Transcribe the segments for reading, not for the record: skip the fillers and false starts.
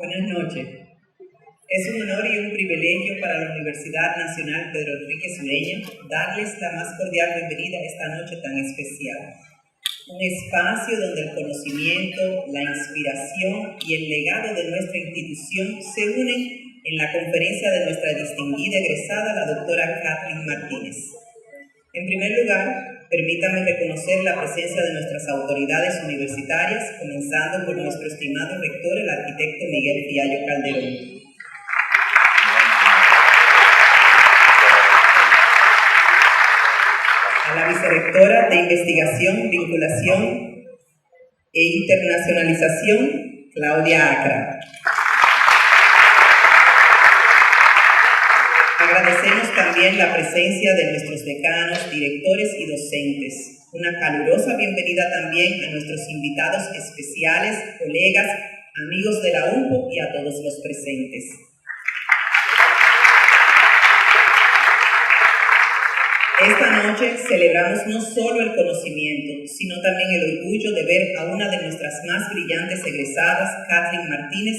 Buenas noches. Es un honor y un privilegio para la Universidad Nacional Pedro Enrique Sureña darles la más cordial bienvenida a esta noche tan especial. Un espacio donde el conocimiento, la inspiración y el legado de nuestra institución se unen en la conferencia de nuestra distinguida egresada, la doctora Kathleen Martínez. En primer lugar, permítame reconocer la presencia de nuestras autoridades universitarias, comenzando por nuestro estimado rector, el arquitecto Miguel Fiallo Calderón. A la vicerrectora de Investigación, Vinculación e Internacionalización, Claudia Acra. Agradecemos también la presencia de nuestros decanos, directores y docentes. Una calurosa bienvenida también a nuestros invitados especiales, colegas, amigos de la UNPO y a todos los presentes. Esta noche celebramos no solo el conocimiento, sino también el orgullo de ver a una de nuestras más brillantes egresadas, Kathleen Martínez,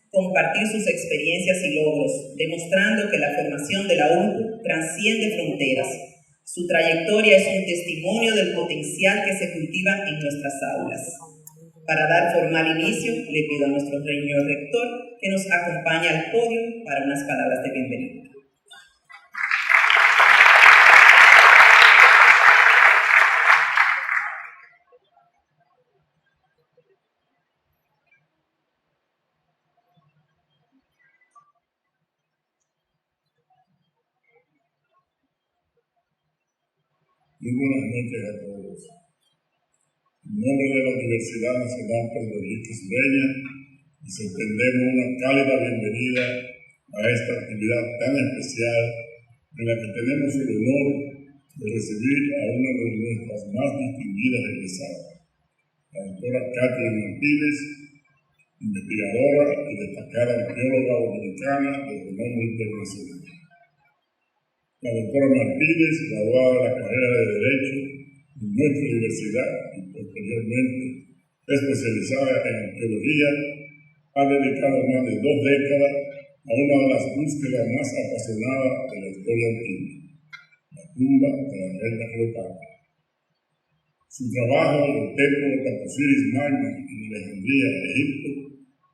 compartir sus experiencias y logros, demostrando que la formación de la UNPO transciende fronteras. Su trayectoria es un testimonio del potencial que se cultiva en nuestras aulas. Para dar formal inicio, le pido a nuestro señor rector que nos acompañe al podio para unas palabras de bienvenida. Muy buenas noches a todos. En nombre de la Universidad Nacional Pedro Enrique Sureña, les extendemos una cálida bienvenida a esta actividad tan especial en la que tenemos el honor de recibir a una de nuestras más distinguidas egresadas, la doctora Kathleen Martínez, investigadora y destacada arqueóloga dominicana de renombre internacional. La doctora Martínez, graduada de la carrera de Derecho en nuestra universidad y posteriormente especializada en arqueología, ha dedicado más de 2 décadas a una de las búsquedas más apasionadas de la historia antigua, la tumba de la reina Cleopatra. Su trabajo en el templo de Taposiris Magna en Alejandría, Egipto,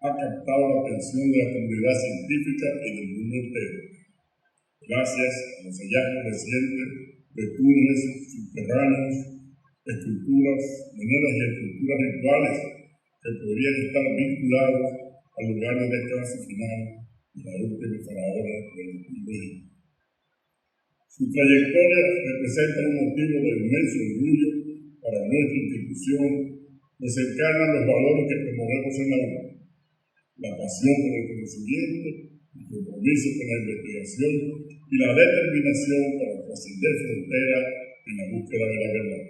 ha captado la atención de la comunidad científica y del mundo entero, gracias a los hallazgos recientes de túneles subterráneos, esculturas, monedas y estructuras rituales que podrían estar vinculados al lugar de descanso final de la última faraona del antiguo Egipto. Su trayectoria representa un motivo de inmenso orgullo para nuestra institución, pues encarna los valores que promovemos en la UNPO: la pasión por el conocimiento, el compromiso con la investigación y la determinación para trascender fronteras en la búsqueda de la verdad.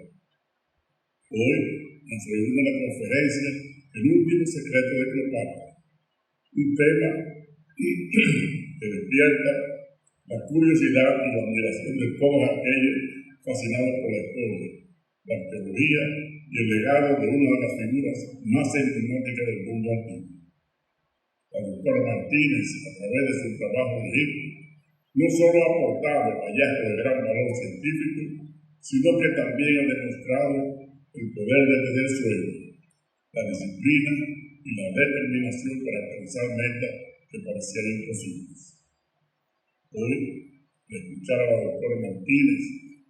Hoy nos reúne la conferencia El último secreto de Cleopatra, un tema que despierta la curiosidad y la admiración de todos aquellos fascinados por la historia, la arqueología y el legado de una de las figuras más emblemáticas del mundo antiguo. La doctora Martínez, a través de su trabajo en Egipto, no solo ha aportado hallazgos de gran valor científico, sino que también ha demostrado el poder de tener sueños, la disciplina y la determinación para alcanzar metas que parecían imposibles. Hoy, al escuchar a la doctora Martínez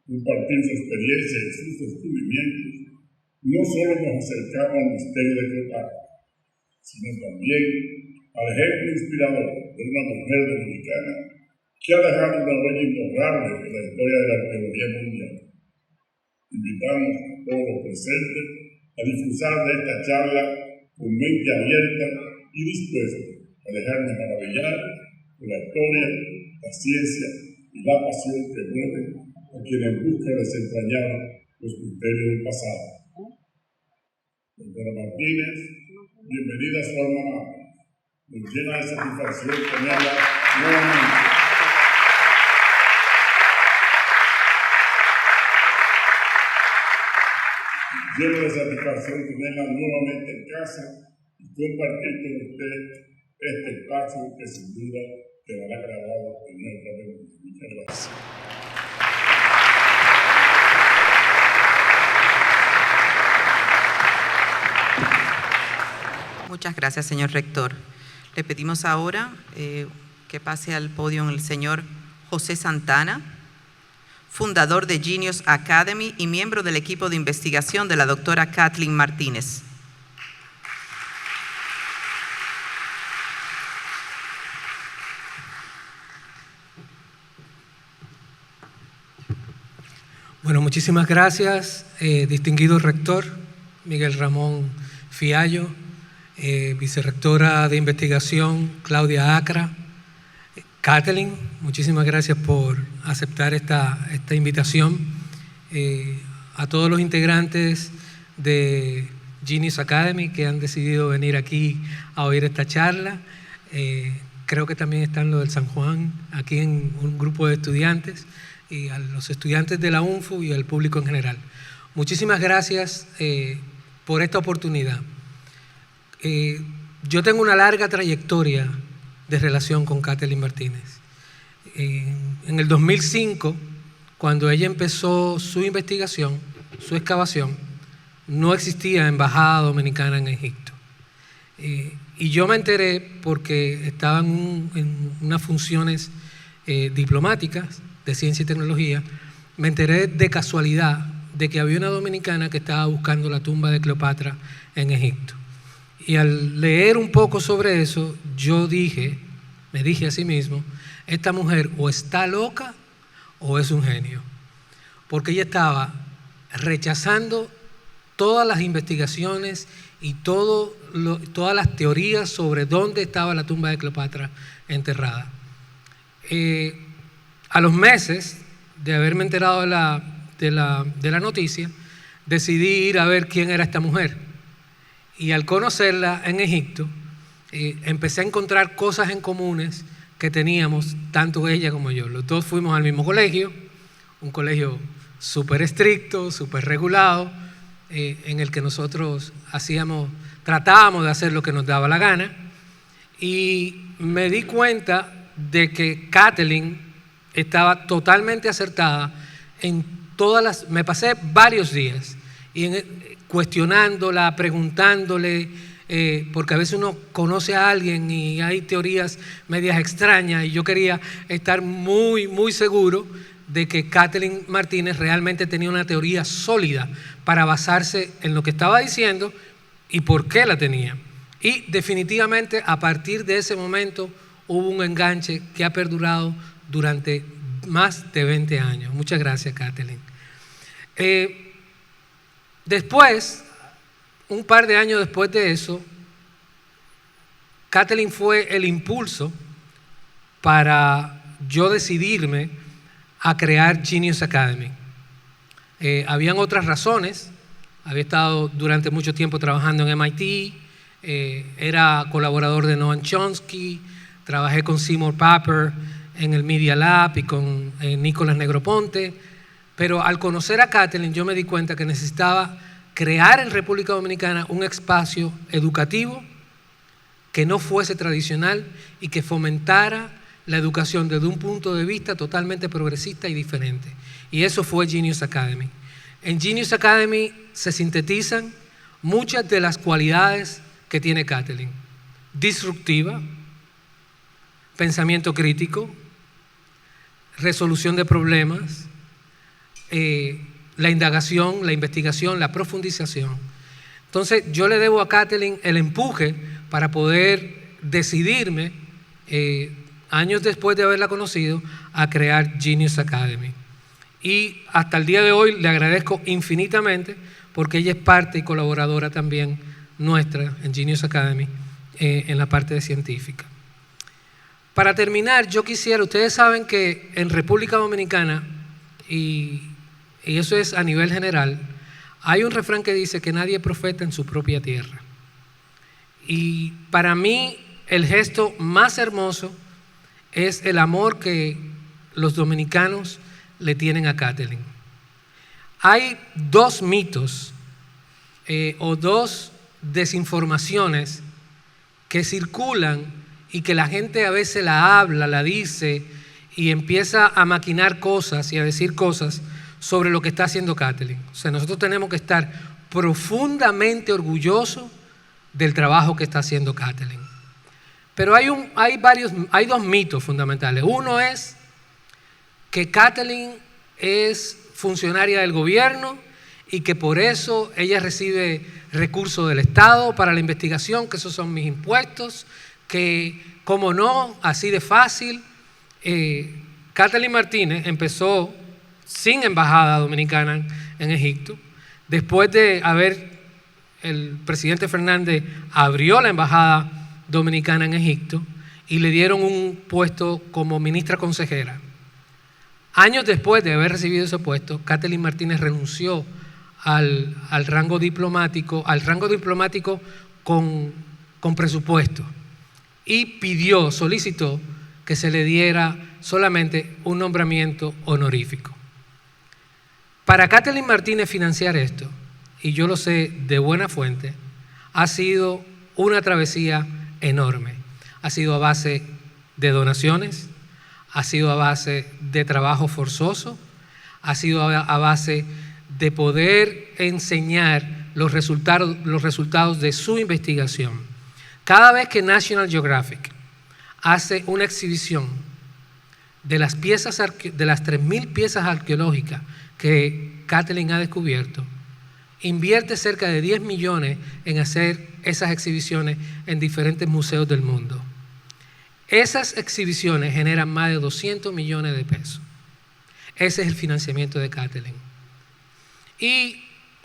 compartir su experiencia y sus descubrimientos, no solo nos acercamos al misterio de Cleopatra, sino también al ejemplo inspirador de una mujer dominicana que ha dejado una huella imborrable en la historia de la arqueología mundial. Invitamos a todos los presentes a disfrutar de esta charla con mente abierta y dispuestos a dejarnos maravillar por la historia, la ciencia y la pasión que mueven a quienes buscan desentrañar los misterios del pasado. Doctora Martínez, bienvenida a su alma mater. Nos llena de satisfacción tenerla nuevamente. Lleno de satisfacción tenerla nuevamente en casa y compartir con usted Este paso que sin duda quedará grabado en nuestra memoria. Muchas gracias. Muchas gracias, señor rector. Le pedimos ahora que pase al podio el señor José Santana, fundador de Genius Academy y miembro del equipo de investigación de la doctora Kathleen Martínez. Bueno, muchísimas gracias, distinguido rector Miguel Ramón Fiallo, vicerrectora de investigación Claudia Acra, Kathleen, muchísimas gracias por aceptar esta invitación. A todos los integrantes de Genius Academy que han decidido venir aquí a oír esta charla. Creo que también están los del San Juan, aquí en un grupo de estudiantes, y a los estudiantes de la UNFU y al público en general. Muchísimas gracias por esta oportunidad. Yo tengo una larga trayectoria de relación con Kathleen Martínez. En el 2005, cuando ella empezó su investigación, su excavación, no existía embajada dominicana en Egipto. Y yo me enteré porque estaba en unas funciones diplomáticas de ciencia y tecnología. Me enteré de casualidad de que había una dominicana que estaba buscando la tumba de Cleopatra en Egipto. Y al leer un poco sobre eso, me dije a sí mismo, esta mujer o está loca o es un genio. Porque ella estaba rechazando todas las investigaciones y todas las teorías sobre dónde estaba la tumba de Cleopatra enterrada. A los meses de haberme enterado de la noticia, decidí ir a ver quién era esta mujer. Y al conocerla en Egipto, empecé a encontrar cosas en comunes que teníamos, tanto ella como yo. Los dos fuimos al mismo colegio, un colegio súper estricto, súper regulado, en el que nosotros tratábamos de hacer lo que nos daba la gana. Y me di cuenta de que Kathleen estaba totalmente acertada en me pasé varios días cuestionándola, preguntándole, porque a veces uno conoce a alguien y hay teorías medias extrañas, y yo quería estar muy, muy seguro de que Kathleen Martínez realmente tenía una teoría sólida para basarse en lo que estaba diciendo y por qué la tenía. Y definitivamente a partir de ese momento hubo un enganche que ha perdurado durante más de 20 años. Muchas gracias, Kathleen. Después, un par de años después de eso, Kathleen fue el impulso para yo decidirme a crear Genius Academy. Habían otras razones. Había estado durante mucho tiempo trabajando en MIT, era colaborador de Noam Chomsky, trabajé con Seymour Papert en el Media Lab y con Nicolás Negroponte, pero al conocer a Kathleen yo me di cuenta que necesitaba crear en República Dominicana un espacio educativo que no fuese tradicional y que fomentara la educación desde un punto de vista totalmente progresista y diferente. Y eso fue Genius Academy. En Genius Academy se sintetizan muchas de las cualidades que tiene Kathleen: disruptiva, pensamiento crítico, resolución de problemas, la indagación, la investigación, la profundización. Entonces yo le debo a Kathleen el empuje para poder decidirme, años después de haberla conocido, a crear Genius Academy. Y hasta el día de hoy le agradezco infinitamente porque ella es parte y colaboradora también nuestra en Genius Academy en la parte de científica. Para terminar, yo quisiera, ustedes saben que en República Dominicana, y eso es a nivel general, hay un refrán que dice que nadie es profeta en su propia tierra. Y para mí el gesto más hermoso es el amor que los dominicanos le tienen a Kathleen. Hay dos mitos o dos desinformaciones que circulan y que la gente a veces la habla, la dice y empieza a maquinar cosas y a decir cosas sobre lo que está haciendo Kathleen. O sea, nosotros tenemos que estar profundamente orgullosos del trabajo que está haciendo Kathleen. Pero hay dos mitos fundamentales. Uno es que Kathleen es funcionaria del gobierno y que por eso ella recibe recursos del Estado para la investigación, que esos son mis impuestos, que como no, así de fácil. Kathleen Martínez empezó sin embajada dominicana en Egipto. Después de el presidente Fernández abrió la embajada dominicana en Egipto y le dieron un puesto como ministra consejera. Años después de haber recibido ese puesto, Kathleen Martínez renunció al rango diplomático con presupuesto y solicitó que se le diera solamente un nombramiento honorífico. Para Kathleen Martínez financiar esto, y yo lo sé de buena fuente, ha sido una travesía enorme. Ha sido a base de donaciones, ha sido a base de trabajo forzoso, ha sido a base de poder enseñar los resultados de su investigación. Cada vez que National Geographic hace una exhibición de las 3.000 piezas arqueológicas que Kathleen ha descubierto, invierte cerca de 10 millones en hacer esas exhibiciones en diferentes museos del mundo. Esas exhibiciones generan más de 200 millones de pesos. Ese es el financiamiento de Kathleen. Y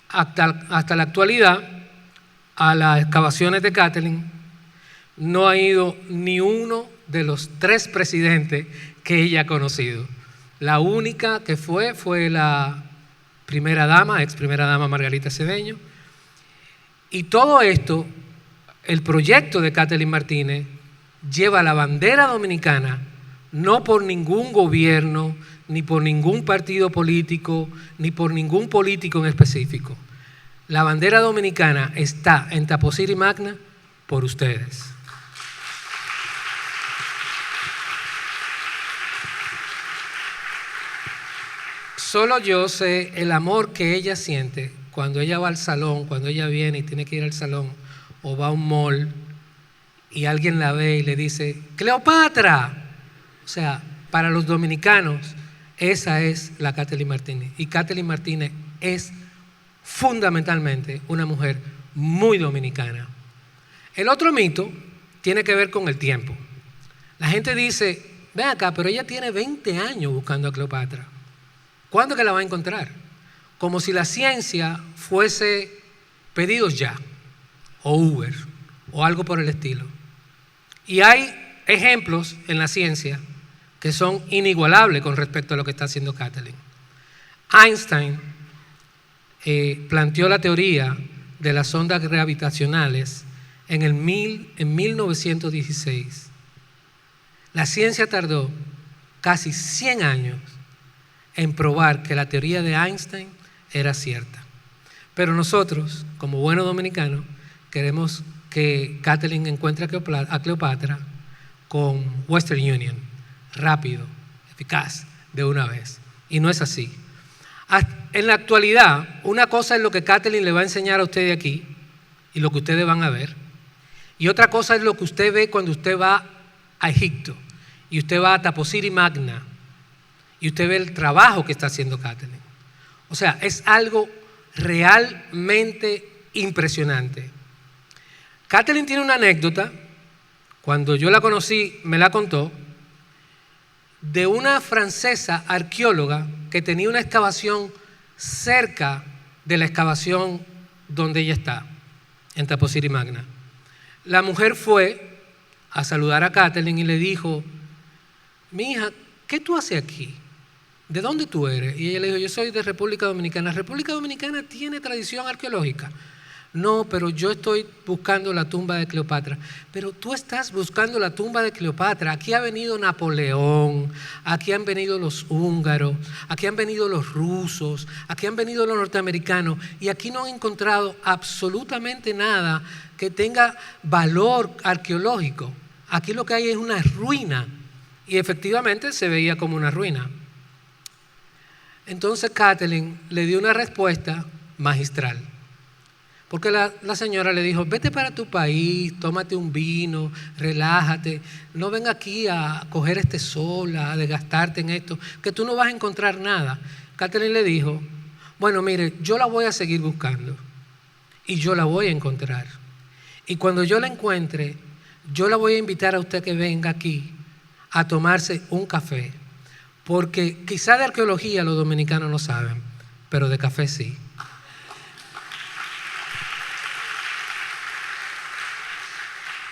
hasta la actualidad, a las excavaciones de Kathleen no ha ido ni uno de los 3 presidentes que ella ha conocido. La única que fue la ex primera dama Margarita Cedeño. Y todo esto, el proyecto de Kathleen Martínez lleva la bandera dominicana, no por ningún gobierno, ni por ningún partido político, ni por ningún político en específico. La bandera dominicana está en Taposiri Magna por ustedes. Solo yo sé el amor que ella siente cuando ella va al salón, cuando ella viene y tiene que ir al salón o va a un mall y alguien la ve y le dice, ¡Cleopatra! O sea, para los dominicanos, esa es la Kathleen Martínez. Y Kathleen Martínez es fundamentalmente una mujer muy dominicana. El otro mito tiene que ver con el tiempo. La gente dice, ven acá, pero ella tiene 20 años buscando a Cleopatra. ¿Cuándo que la va a encontrar? Como si la ciencia fuese pedidos ya, o Uber, o algo por el estilo. Y hay ejemplos en la ciencia que son inigualables con respecto a lo que está haciendo Kathleen. Einstein planteó la teoría de las ondas gravitacionales en 1916. La ciencia tardó casi 100 años en probar que la teoría de Einstein era cierta. Pero nosotros, como buenos dominicanos, queremos que Kathleen encuentre a Cleopatra con Western Union, rápido, eficaz, de una vez. Y no es así. En la actualidad, una cosa es lo que Kathleen le va a enseñar a ustedes aquí y lo que ustedes van a ver. Y otra cosa es lo que usted ve cuando usted va a Egipto y usted va a Taposiri Magna y usted ve el trabajo que está haciendo Kathleen. O sea, es algo realmente impresionante. Kathleen tiene una anécdota, cuando yo la conocí, me la contó, de una francesa arqueóloga que tenía una excavación cerca de la excavación donde ella está, en Taposiri Magna. La mujer fue a saludar a Kathleen y le dijo, mi hija, ¿qué tú haces aquí? ¿De dónde tú eres? Y ella le dijo, yo soy de República Dominicana. ¿La República Dominicana tiene tradición arqueológica? No, pero yo estoy buscando la tumba de Cleopatra. Pero tú estás buscando la tumba de Cleopatra. Aquí ha venido Napoleón, aquí han venido los húngaros, aquí han venido los rusos, aquí han venido los norteamericanos y aquí no han encontrado absolutamente nada que tenga valor arqueológico. aquí lo que hay es una ruina. Y efectivamente se veía como una ruina. Entonces Kathleen le dio una respuesta magistral. Porque la señora le dijo, vete para tu país, tómate un vino, relájate, no venga aquí a coger este sol, a desgastarte en esto, que tú no vas a encontrar nada. Kathleen le dijo, bueno, mire, yo la voy a seguir buscando y yo la voy a encontrar. Y cuando yo la encuentre, yo la voy a invitar a usted que venga aquí a tomarse un café. Porque quizá de arqueología los dominicanos no saben, pero de café sí.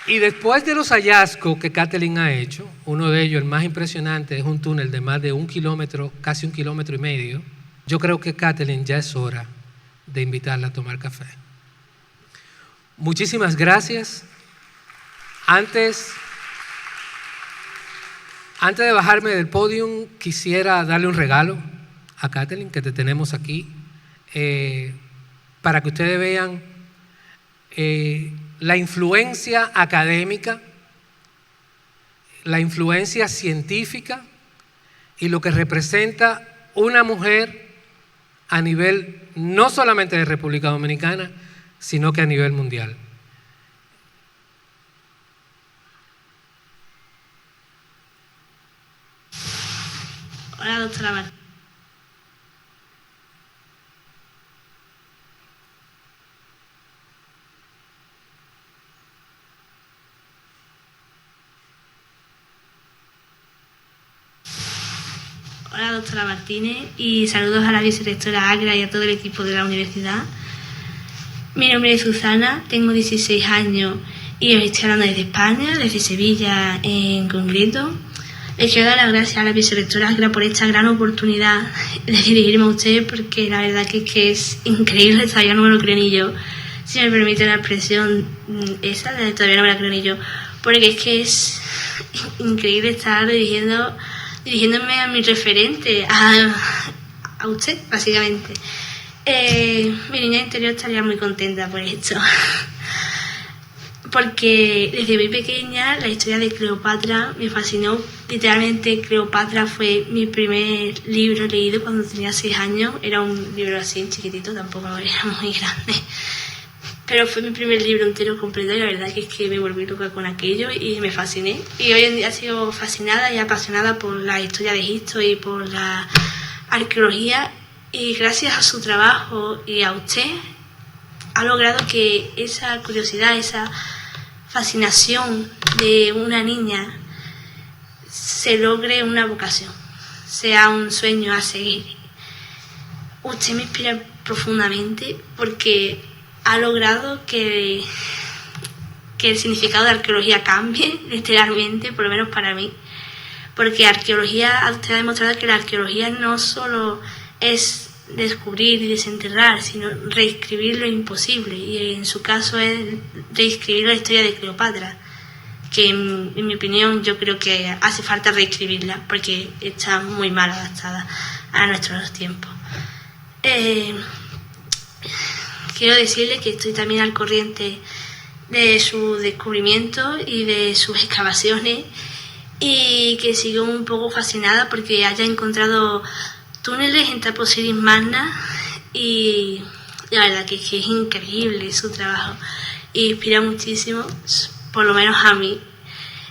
Y después de los hallazgos que Kathleen ha hecho, uno de ellos, el más impresionante, es un túnel de más de 1 kilómetro, casi 1,5 kilómetros, yo creo que Kathleen ya es hora de invitarla a tomar café. Muchísimas gracias. Antes de bajarme del podio, quisiera darle un regalo a Kathleen, que te tenemos aquí, para que ustedes vean la influencia académica, la influencia científica y lo que representa una mujer a nivel no solamente de República Dominicana, sino que a nivel mundial. Hola, doctora Mar. Hola, doctora Martínez, y saludos a la vicerectora Agra y a todo el equipo de la universidad. Mi nombre es Susana, tengo 16 años y os estoy hablando desde España, desde Sevilla en concreto. Les quiero dar las gracias a la vicerectora Agra por esta gran oportunidad de dirigirme a usted, porque la verdad que es increíble, todavía no me lo creo ni yo. Si me permite la expresión esa, todavía no me la creo ni yo, porque es que es increíble estar dirigiéndome a mi referente, a usted, básicamente. Mi niña interior estaría muy contenta por esto, porque desde muy pequeña la historia de Cleopatra me fascinó. Literalmente Cleopatra fue mi primer libro leído cuando tenía 6 años. Era un libro así chiquitito, tampoco era muy grande, pero fue mi primer libro entero completo y la verdad que es que me volví loca con aquello y me fasciné. Y hoy en día sigo fascinada y apasionada por la historia de Egipto y por la arqueología, y gracias a su trabajo y a usted ha logrado que esa curiosidad, esa fascinación de una niña se logre una vocación, sea un sueño a seguir. Usted me inspira profundamente porque ha logrado que el significado de arqueología cambie, literalmente, por lo menos para mí. Porque arqueología, usted ha demostrado que la arqueología no solo es descubrir y desenterrar, sino reescribir lo imposible. Y en su caso es reescribir la historia de Cleopatra, que en mi opinión yo creo que hace falta reescribirla porque está muy mal adaptada a nuestros tiempos. Quiero decirle que estoy también al corriente de su descubrimiento y de sus excavaciones, y que sigo un poco fascinada porque haya encontrado túneles en Taposiris Magna, y la verdad que es increíble su trabajo y inspira muchísimo, por lo menos a mí.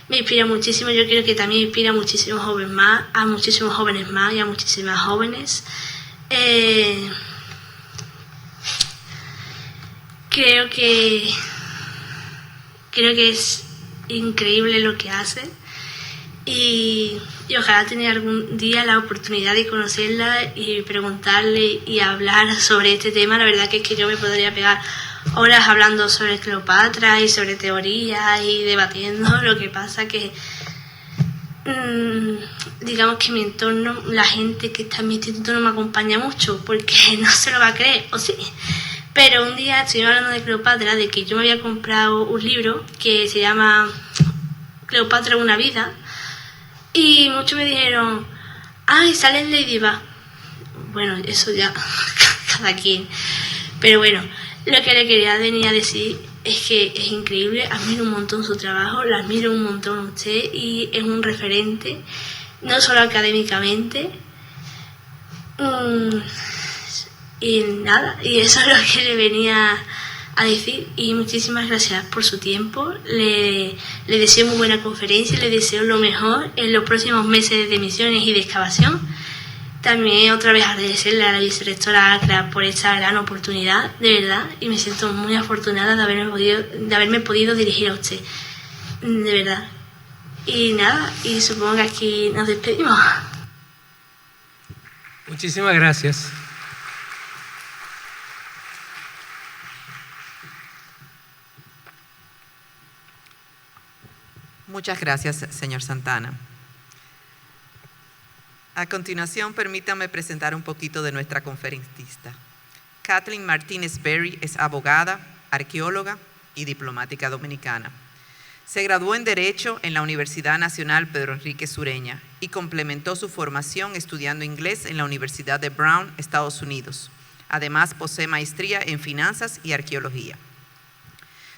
Me inspira muchísimo, yo creo que también inspira a muchísimos jóvenes más, a muchísimos jóvenes más y a muchísimas jóvenes. Creo que es increíble lo que hace, y ojalá tener algún día la oportunidad de conocerla y preguntarle y hablar sobre este tema. La verdad que es que yo me podría pegar horas hablando sobre Cleopatra y sobre teorías y debatiendo. Lo que pasa que digamos que mi entorno, la gente que está en mi instituto no me acompaña mucho porque no se lo va a creer, o sí. Pero un día estuvimos hablando de Cleopatra, de que yo me había comprado un libro que se llama Cleopatra, una vida, y muchos me dijeron, ¡ay, sale en Ladybug! Bueno, eso ya cada quien. Pero bueno, lo que le quería venir a decir es que es increíble, admiro un montón su trabajo, la admiro un montón a usted y es un referente, no solo académicamente. Y nada, y eso es lo que le venía a decir, y muchísimas gracias por su tiempo. Le deseo muy buena conferencia, le deseo lo mejor en los próximos meses de misiones y de excavación. También otra vez agradecerle a la vicerrectora ACRA por esta gran oportunidad, de verdad, y me siento muy afortunada de haberme podido dirigir a usted, de verdad. Y nada, y supongo que aquí nos despedimos. Muchísimas gracias. Muchas gracias, señor Santana. A continuación, permítanme presentar un poquito de nuestra conferencista. Kathleen Martínez Berry es abogada, arqueóloga y diplomática dominicana. Se graduó en Derecho en la Universidad Nacional Pedro Enríquez Ureña y complementó su formación estudiando inglés en la Universidad de Brown, Estados Unidos. Además, posee maestría en Finanzas y Arqueología.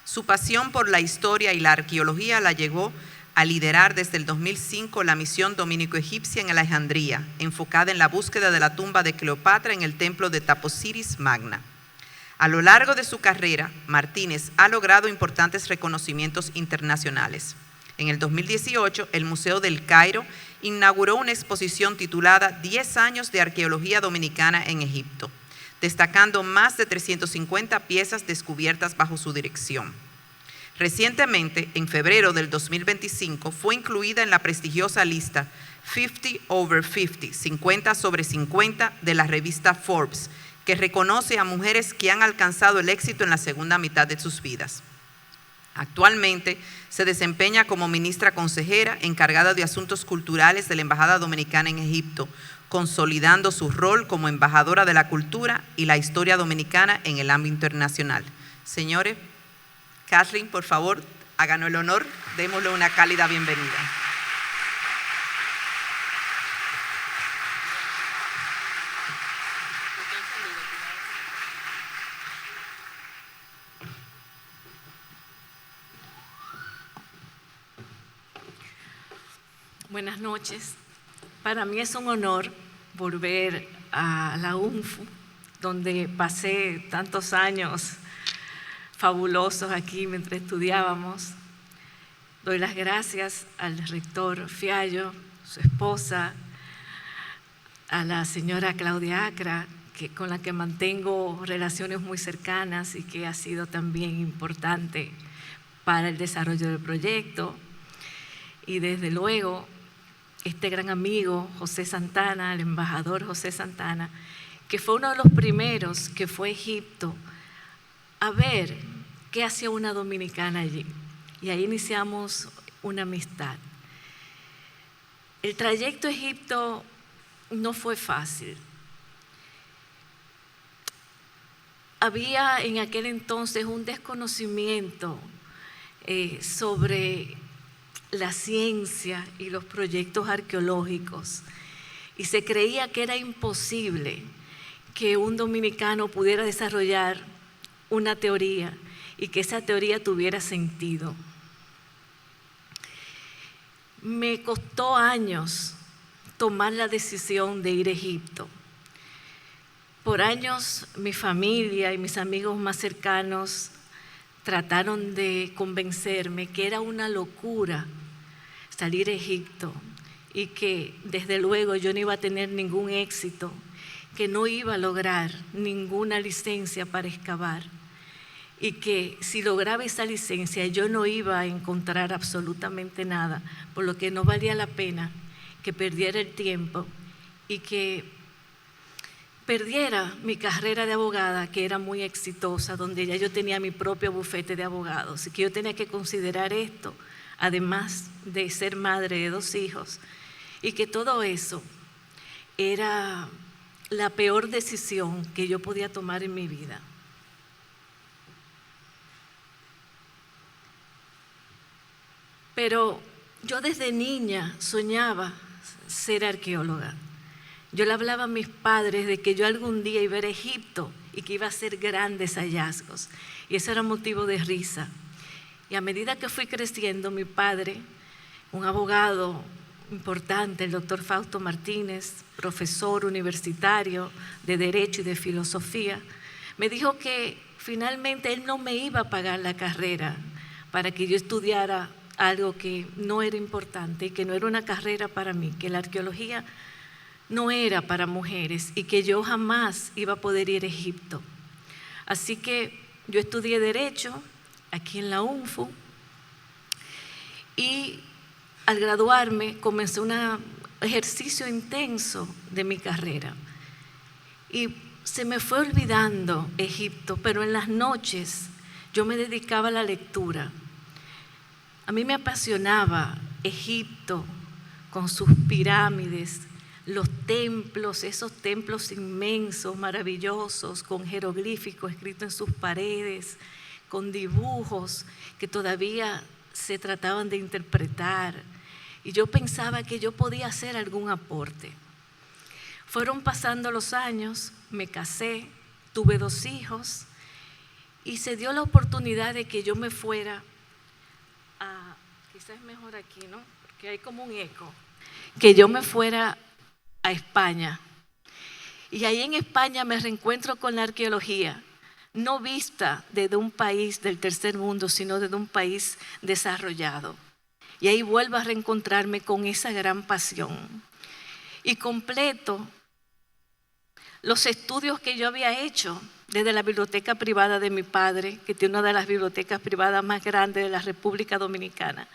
Su pasión por la historia y la arqueología la llevó a liderar desde el 2005 la misión dominico-egipcia en Alejandría, enfocada en la búsqueda de la tumba de Cleopatra en el templo de Taposiris Magna. A lo largo de su carrera, Martínez ha logrado importantes reconocimientos internacionales. En el 2018, el Museo del Cairo inauguró una exposición titulada 10 años de arqueología dominicana en Egipto, destacando más de 350 piezas descubiertas bajo su dirección. Recientemente, en febrero del 2025, fue incluida en la prestigiosa lista 50 over 50, 50 sobre 50 de la revista Forbes, que reconoce a mujeres que han alcanzado el éxito en la segunda mitad de sus vidas. Actualmente se desempeña como ministra consejera encargada de asuntos culturales de la Embajada Dominicana en Egipto, consolidando su rol como embajadora de la cultura y la historia dominicana en el ámbito internacional. Señores, Kathleen, por favor, háganos el honor, démosle una cálida bienvenida. Buenas noches. Para mí es un honor volver a la UNFU, donde pasé tantos años fabulosos aquí mientras estudiábamos. Doy las gracias al rector Fiallo, su esposa, a la señora Claudia Acra, con la que mantengo relaciones muy cercanas y que ha sido también importante para el desarrollo del proyecto. Y desde luego, este gran amigo José Santana, el embajador José Santana, que fue uno de los primeros que fue a Egipto a ver qué hacía una dominicana allí. Y ahí iniciamos una amistad. El trayecto a Egipto no fue fácil. Había en aquel entonces un desconocimiento sobre la ciencia y los proyectos arqueológicos, y se creía que era imposible que un dominicano pudiera desarrollar una teoría y que esa teoría tuviera sentido. Me costó años tomar la decisión de ir a Egipto. Por años mi familia y mis amigos más cercanos trataron de convencerme que era una locura salir a Egipto y que desde luego yo no iba a tener ningún éxito, que no iba a lograr ninguna licencia para excavar y que si lograba esa licencia yo no iba a encontrar absolutamente nada, por lo que no valía la pena que perdiera el tiempo y que perdiera mi carrera de abogada, que era muy exitosa, donde ya yo tenía mi propio bufete de abogados y que yo tenía que considerar esto, además de ser madre de 2 hijos, y que todo eso era la peor decisión que yo podía tomar en mi vida. Pero yo desde niña soñaba ser arqueóloga. Yo le hablaba a mis padres de que yo algún día iba a ir a Egipto y que iba a hacer grandes hallazgos. Y eso era motivo de risa. Y a medida que fui creciendo, mi padre, un abogado importante, el doctor Fausto Martínez, profesor universitario de Derecho y de Filosofía, me dijo que finalmente él no me iba a pagar la carrera para que yo estudiara algo que no era importante y que no era una carrera para mí, que la arqueología no era para mujeres y que yo jamás iba a poder ir a Egipto. Así que yo estudié Derecho aquí en la UNFU y al graduarme comencé un ejercicio intenso de mi carrera y se me fue olvidando Egipto, pero en las noches yo me dedicaba a la lectura. A mí me apasionaba Egipto con sus pirámides, los templos, esos templos inmensos, maravillosos, con jeroglíficos escritos en sus paredes, con dibujos que todavía se trataban de interpretar. Y yo pensaba que yo podía hacer algún aporte. Fueron pasando los años, me casé, tuve 2 hijos y se dio la oportunidad de que yo me fuera a, quizás es mejor aquí, ¿no? Porque hay como un eco, que yo me fuera a España. Y ahí en España me reencuentro con la arqueología, no vista desde un país del tercer mundo, sino desde un país desarrollado. Y ahí vuelvo a reencontrarme con esa gran pasión. Y completo los estudios que yo había hecho desde la biblioteca privada de mi padre, que tiene una de las bibliotecas privadas más grandes de la República Dominicana.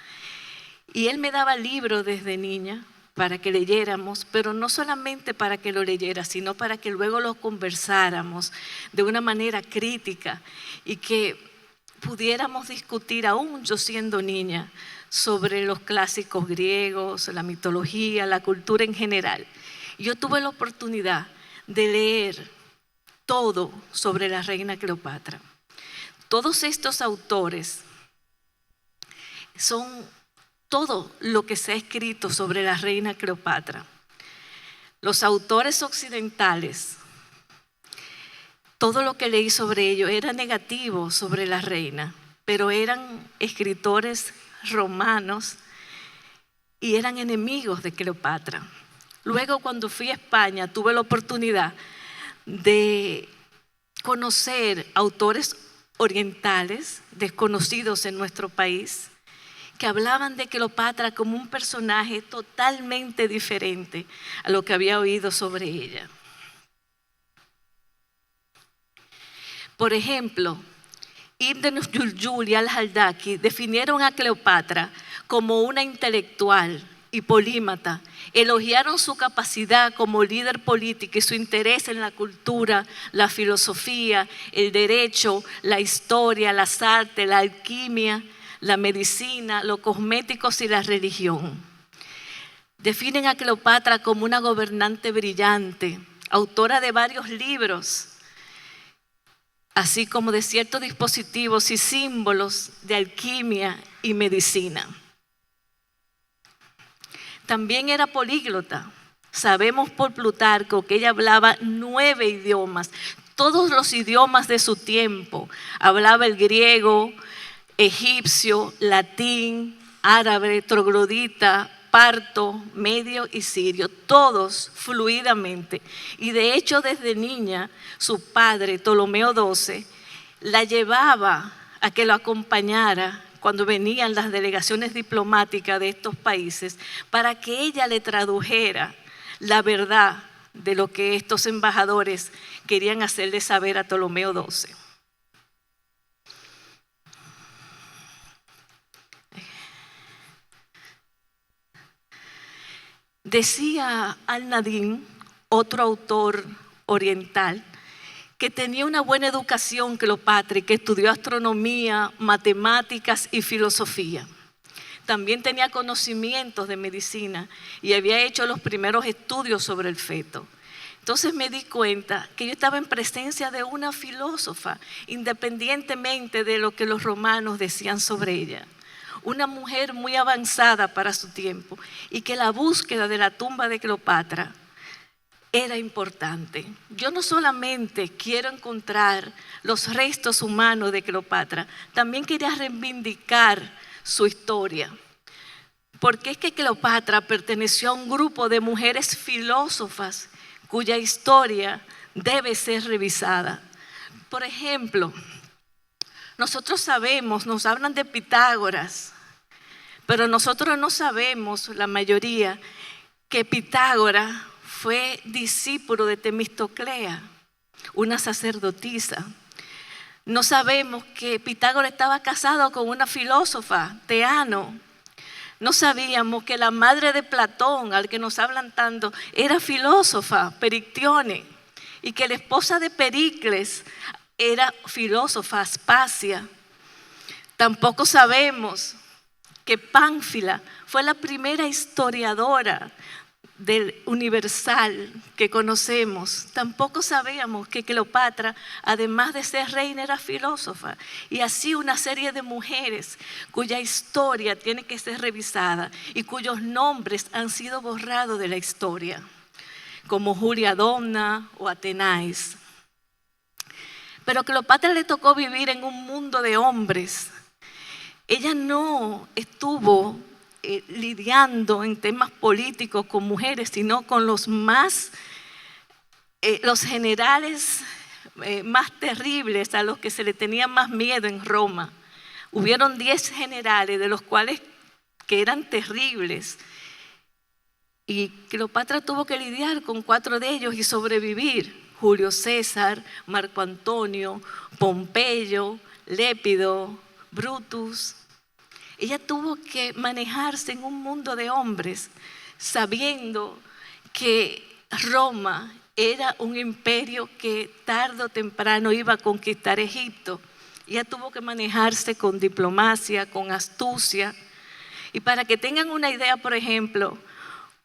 Y él me daba libros desde niña para que leyéramos, pero no solamente para que lo leyera, sino para que luego lo conversáramos de una manera crítica y que pudiéramos discutir, aún yo siendo niña, sobre los clásicos griegos, la mitología, la cultura en general. Yo tuve la oportunidad de leer todo sobre la reina Cleopatra. Todos estos autores son todo lo que se ha escrito sobre la reina Cleopatra. Los autores occidentales, todo lo que leí sobre ellos era negativo sobre la reina, pero eran escritores romanos y eran enemigos de Cleopatra. Luego, cuando fui a España, tuve la oportunidad de conocer autores orientales desconocidos en nuestro país que hablaban de Cleopatra como un personaje totalmente diferente a lo que había oído sobre ella. Por ejemplo, Ibn Juljul y al-Haldaki definieron a Cleopatra como una intelectual y polímata. Elogiaron su capacidad como líder política y su interés en la cultura, la filosofía, el derecho, la historia, las artes, la alquimia, la medicina, los cosméticos y la religión. Definen a Cleopatra como una gobernante brillante, autora de varios libros, así como de ciertos dispositivos y símbolos de alquimia y medicina. También era políglota. Sabemos por Plutarco que ella hablaba 9 idiomas, todos los idiomas de su tiempo. Hablaba el griego, egipcio, latín, árabe, troglodita, parto, medio y sirio, todos fluidamente. Y de hecho, desde niña, su padre, Ptolomeo XII, la llevaba a que lo acompañara cuando venían las delegaciones diplomáticas de estos países, para que ella le tradujera la verdad de lo que estos embajadores querían hacerle saber a Ptolomeo XII. Decía Al-Nadim, otro autor oriental, que tenía una buena educación Cleopatra y que estudió astronomía, matemáticas y filosofía. También tenía conocimientos de medicina y había hecho los primeros estudios sobre el feto. Entonces me di cuenta que yo estaba en presencia de una filósofa, independientemente de lo que los romanos decían sobre ella. Una mujer muy avanzada para su tiempo y que la búsqueda de la tumba de Cleopatra era importante. Yo no solamente quiero encontrar los restos humanos de Cleopatra, también quería reivindicar su historia. Porque es que Cleopatra perteneció a un grupo de mujeres filósofas cuya historia debe ser revisada. Por ejemplo, nosotros sabemos, nos hablan de Pitágoras, pero nosotros no sabemos, la mayoría, que Pitágoras fue discípulo de Temistoclea, una sacerdotisa. No sabemos que Pitágoras estaba casado con una filósofa, Teano. No sabíamos que la madre de Platón, al que nos hablan tanto, era filósofa, Perictione, y que la esposa de Pericles era filósofa, Aspasia. Tampoco sabemos que Pánfila fue la primera historiadora del universal que conocemos. Tampoco sabíamos que Cleopatra, además de ser reina, era filósofa. Y así una serie de mujeres cuya historia tiene que ser revisada y cuyos nombres han sido borrados de la historia, como Julia Domna o Atenais. Pero a Cleopatra le tocó vivir en un mundo de hombres. Ella no estuvo lidiando en temas políticos con mujeres, sino con los generales más terribles, a los que se le tenía más miedo en Roma. Hubieron 10 generales, de los cuales que eran terribles. Y Cleopatra tuvo que lidiar con 4 de ellos y sobrevivir: Julio César, Marco Antonio, Pompeyo, Lépido, Brutus. Ella tuvo que manejarse en un mundo de hombres, sabiendo que Roma era un imperio que tarde o temprano iba a conquistar Egipto. Ella tuvo que manejarse con diplomacia, con astucia. Y para que tengan una idea, por ejemplo,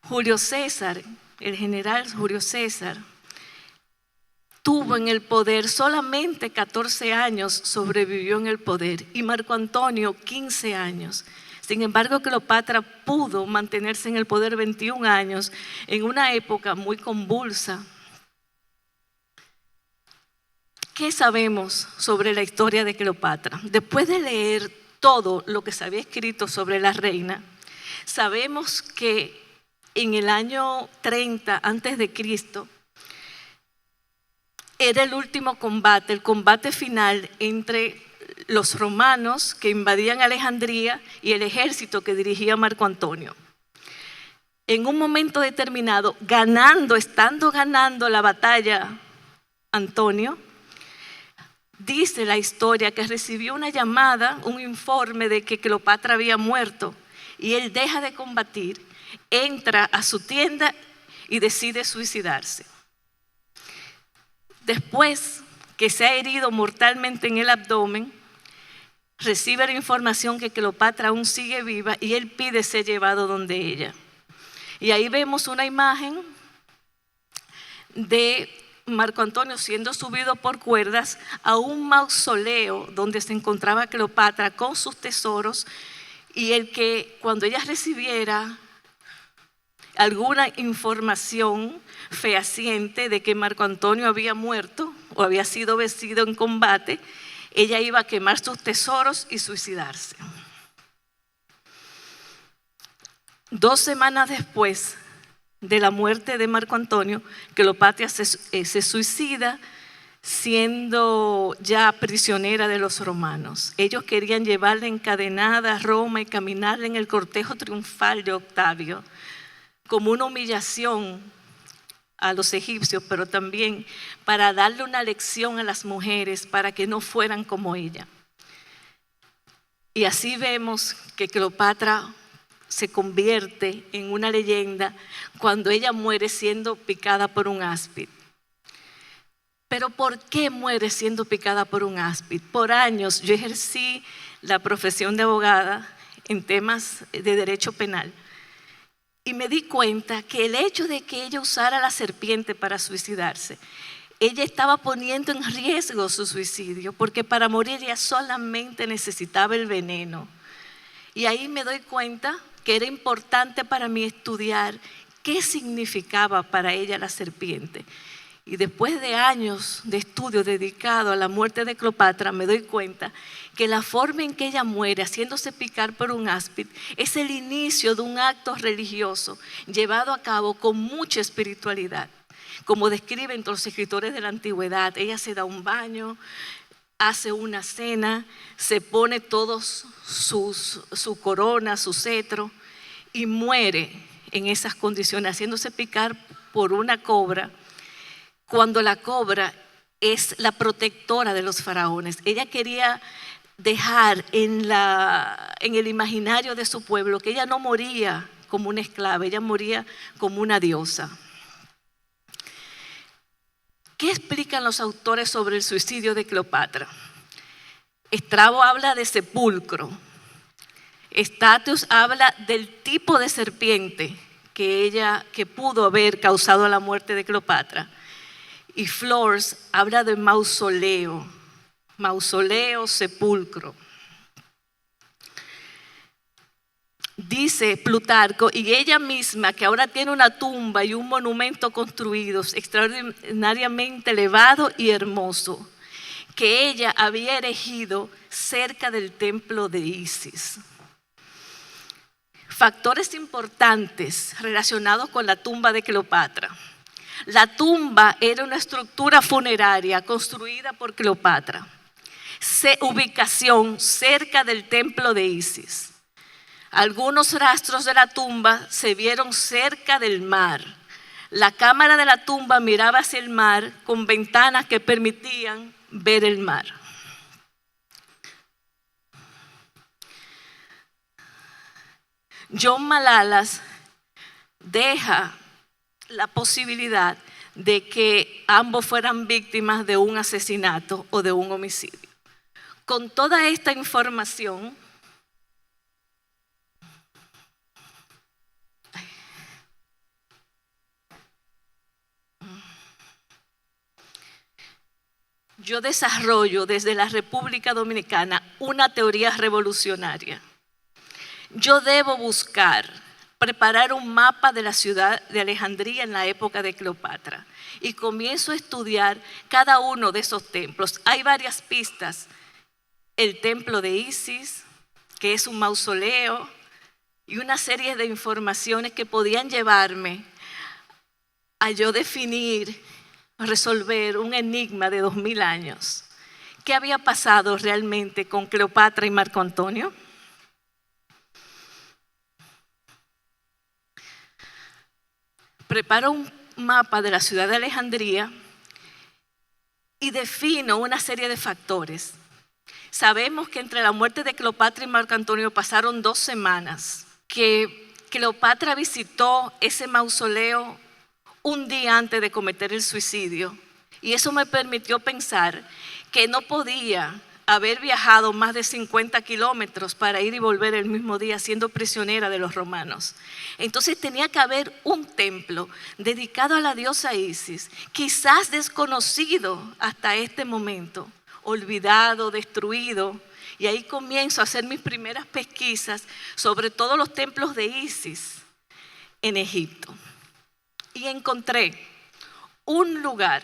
Julio César, el general Julio César, tuvo en el poder solamente 14 años, sobrevivió en el poder, y Marco Antonio 15 años. Sin embargo, Cleopatra pudo mantenerse en el poder 21 años en una época muy convulsa. ¿Qué sabemos sobre la historia de Cleopatra? Después de leer todo lo que se había escrito sobre la reina, sabemos que en el año 30 a.C., era el último combate, el combate final entre los romanos que invadían Alejandría y el ejército que dirigía Marco Antonio. En un momento determinado, estando ganando la batalla Antonio, dice la historia que recibió una llamada, un informe de que Cleopatra había muerto, y él deja de combatir, entra a su tienda y decide suicidarse. Después que se ha herido mortalmente en el abdomen, recibe la información que Cleopatra aún sigue viva y él pide ser llevado donde ella. Y ahí vemos una imagen de Marco Antonio siendo subido por cuerdas a un mausoleo donde se encontraba Cleopatra con sus tesoros, y el que cuando ella recibiera alguna información fehaciente de que Marco Antonio había muerto o había sido vencido en combate, ella iba a quemar sus tesoros y suicidarse. 2 semanas después de la muerte de Marco Antonio, Cleopatra se suicida siendo ya prisionera de los romanos. Ellos querían llevarla encadenada a Roma y caminarla en el cortejo triunfal de Octavio, como una humillación a los egipcios, pero también para darle una lección a las mujeres para que no fueran como ella. Y así vemos que Cleopatra se convierte en una leyenda cuando ella muere siendo picada por un áspid. Pero ¿por qué muere siendo picada por un áspid? Por años yo ejercí la profesión de abogada en temas de derecho penal. Y me di cuenta que el hecho de que ella usara la serpiente para suicidarse, ella estaba poniendo en riesgo su suicidio, porque para morir ella solamente necesitaba el veneno. Y ahí me doy cuenta que era importante para mí estudiar qué significaba para ella la serpiente. Y después de años de estudio dedicado a la muerte de Cleopatra, me doy cuenta que la forma en que ella muere, haciéndose picar por un áspid, es el inicio de un acto religioso llevado a cabo con mucha espiritualidad. Como describen los escritores de la antigüedad, ella se da un baño, hace una cena, se pone todos su corona, su cetro, y muere en esas condiciones, haciéndose picar por una cobra, cuando la cobra es la protectora de los faraones. Ella quería dejar en el imaginario de su pueblo que ella no moría como una esclava, ella moría como una diosa. ¿Qué explican los autores sobre el suicidio de Cleopatra? Estrabo habla de sepulcro. Statius habla del tipo de serpiente que pudo haber causado la muerte de Cleopatra. Y Flores habla de mausoleo, sepulcro. Dice Plutarco, y ella misma, que ahora tiene una tumba y un monumento construidos extraordinariamente elevado y hermoso, que ella había erigido cerca del templo de Isis. Factores importantes relacionados con la tumba de Cleopatra. La tumba era una estructura funeraria construida por Cleopatra. Ubicación cerca del templo de Isis. Algunos rastros de la tumba se vieron cerca del mar. La cámara de la tumba miraba hacia el mar con ventanas que permitían ver el mar. John Malalas deja la posibilidad de que ambos fueran víctimas de un asesinato o de un homicidio. Con toda esta información, yo desarrollo desde la República Dominicana una teoría revolucionaria. Yo debo preparar un mapa de la ciudad de Alejandría en la época de Cleopatra y comienzo a estudiar cada uno de esos templos. Hay varias pistas. El templo de Isis, que es un mausoleo, y una serie de informaciones que podían llevarme a yo definir, resolver un enigma de 2000 años. ¿Qué había pasado realmente con Cleopatra y Marco Antonio? Preparo un mapa de la ciudad de Alejandría y defino una serie de factores. Sabemos que entre la muerte de Cleopatra y Marco Antonio pasaron 2 semanas, que Cleopatra visitó ese mausoleo un día antes de cometer el suicidio, y eso me permitió pensar que no podía haber viajado más de 50 kilómetros para ir y volver el mismo día siendo prisionera de los romanos. Entonces tenía que haber un templo dedicado a la diosa Isis, quizás desconocido hasta este momento, olvidado, destruido, y ahí comienzo a hacer mis primeras pesquisas sobre todos los templos de Isis en Egipto. Y encontré un lugar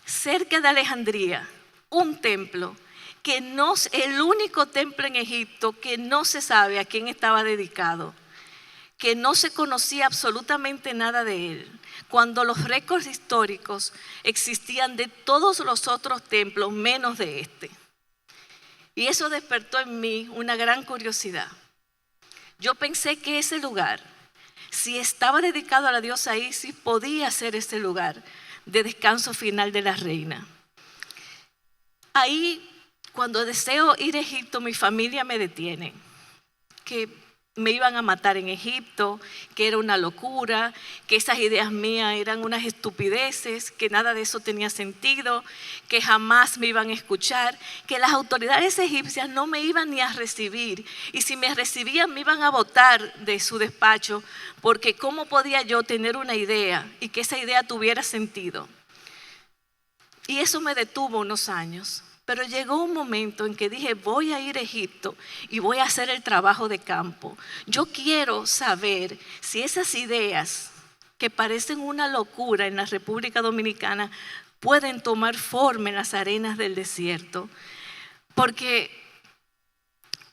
cerca de Alejandría, un templo que no es el único templo en Egipto que no se sabe a quién estaba dedicado, que no se conocía absolutamente nada de él, cuando los récords históricos existían de todos los otros templos menos de este. Y eso despertó en mí una gran curiosidad. Yo pensé que ese lugar, si estaba dedicado a la diosa Isis, podía ser ese lugar de descanso final de la reina. Ahí, cuando deseo ir a Egipto, mi familia me detiene, que me iban a matar en Egipto, que era una locura, que esas ideas mías eran unas estupideces, que nada de eso tenía sentido, que jamás me iban a escuchar, que las autoridades egipcias no me iban ni a recibir, y si me recibían me iban a botar de su despacho, porque ¿cómo podía yo tener una idea y que esa idea tuviera sentido? Y eso me detuvo unos años. Pero llegó un momento en que dije, voy a ir a Egipto y voy a hacer el trabajo de campo. Yo quiero saber si esas ideas que parecen una locura en la República Dominicana pueden tomar forma en las arenas del desierto. Porque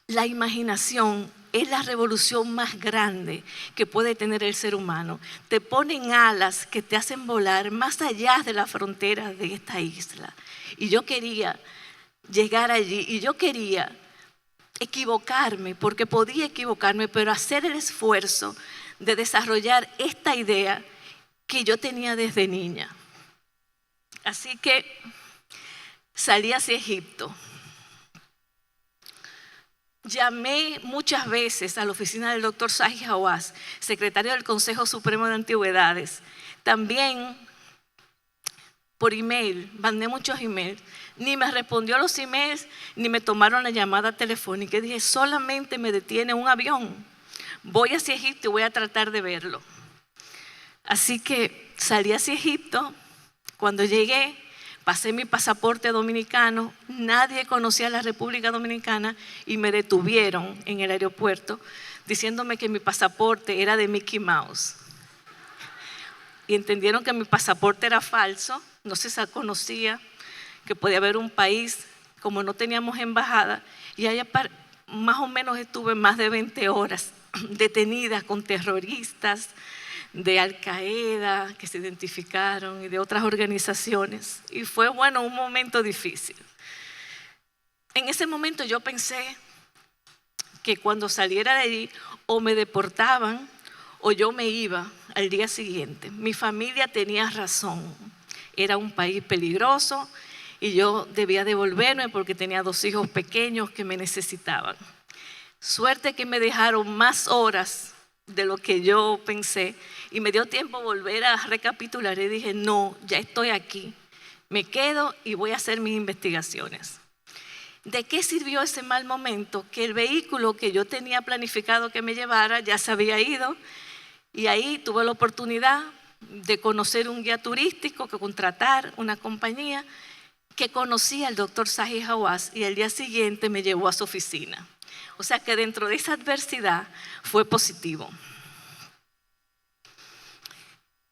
la imaginación es la revolución más grande que puede tener el ser humano. Te ponen alas que te hacen volar más allá de las fronteras de esta isla. Y yo quería llegar allí y yo quería equivocarme, porque podía equivocarme, pero hacer el esfuerzo de desarrollar esta idea que yo tenía desde niña. Así que salí hacia Egipto. Llamé muchas veces a la oficina del doctor Zahi Hawass, secretario del Consejo Supremo de Antigüedades. También por email, mandé muchos emails. Ni me respondió a los emails, ni me tomaron la llamada telefónica. Y dije, solamente me detiene un avión. Voy hacia Egipto y voy a tratar de verlo. Así que salí hacia Egipto. Cuando llegué, pasé mi pasaporte dominicano. Nadie conocía la República Dominicana y me detuvieron en el aeropuerto diciéndome que mi pasaporte era de Mickey Mouse. Y entendieron que mi pasaporte era falso, no se conocía que podía haber un país, como no teníamos embajada, y allá más o menos estuve más de 20 horas detenida con terroristas de Al Qaeda que se identificaron y de otras organizaciones. Y fue, bueno, un momento difícil. En ese momento yo pensé que cuando saliera de allí o me deportaban o yo me iba al día siguiente. Mi familia tenía razón. Era un país peligroso y yo debía devolverme porque tenía 2 hijos pequeños que me necesitaban. Suerte que me dejaron más horas de lo que yo pensé y me dio tiempo a volver a recapitular y dije, no, ya estoy aquí, me quedo y voy a hacer mis investigaciones. ¿De qué sirvió ese mal momento? Que el vehículo que yo tenía planificado que me llevara ya se había ido y ahí tuve la oportunidad de conocer un guía turístico, que contratar una compañía que conocía al doctor Zahi Hawass y al día siguiente me llevó a su oficina. O sea que dentro de esa adversidad fue positivo.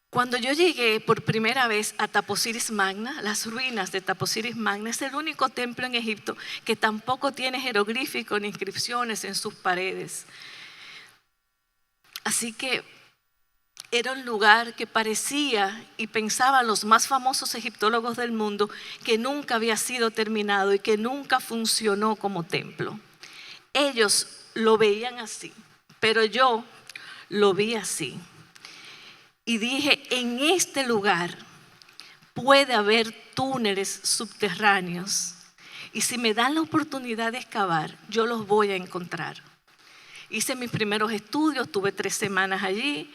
Cuando yo llegué por primera vez a Taposiris Magna, las ruinas de Taposiris Magna, es el único templo en Egipto que tampoco tiene jeroglíficos ni inscripciones en sus paredes. Así que era un lugar que parecía y pensaban los más famosos egiptólogos del mundo que nunca había sido terminado y que nunca funcionó como templo. Ellos lo veían así, pero yo lo vi así. Y dije, en este lugar puede haber túneles subterráneos. Y si me dan la oportunidad de excavar, yo los voy a encontrar. Hice mis primeros estudios, tuve 3 semanas allí,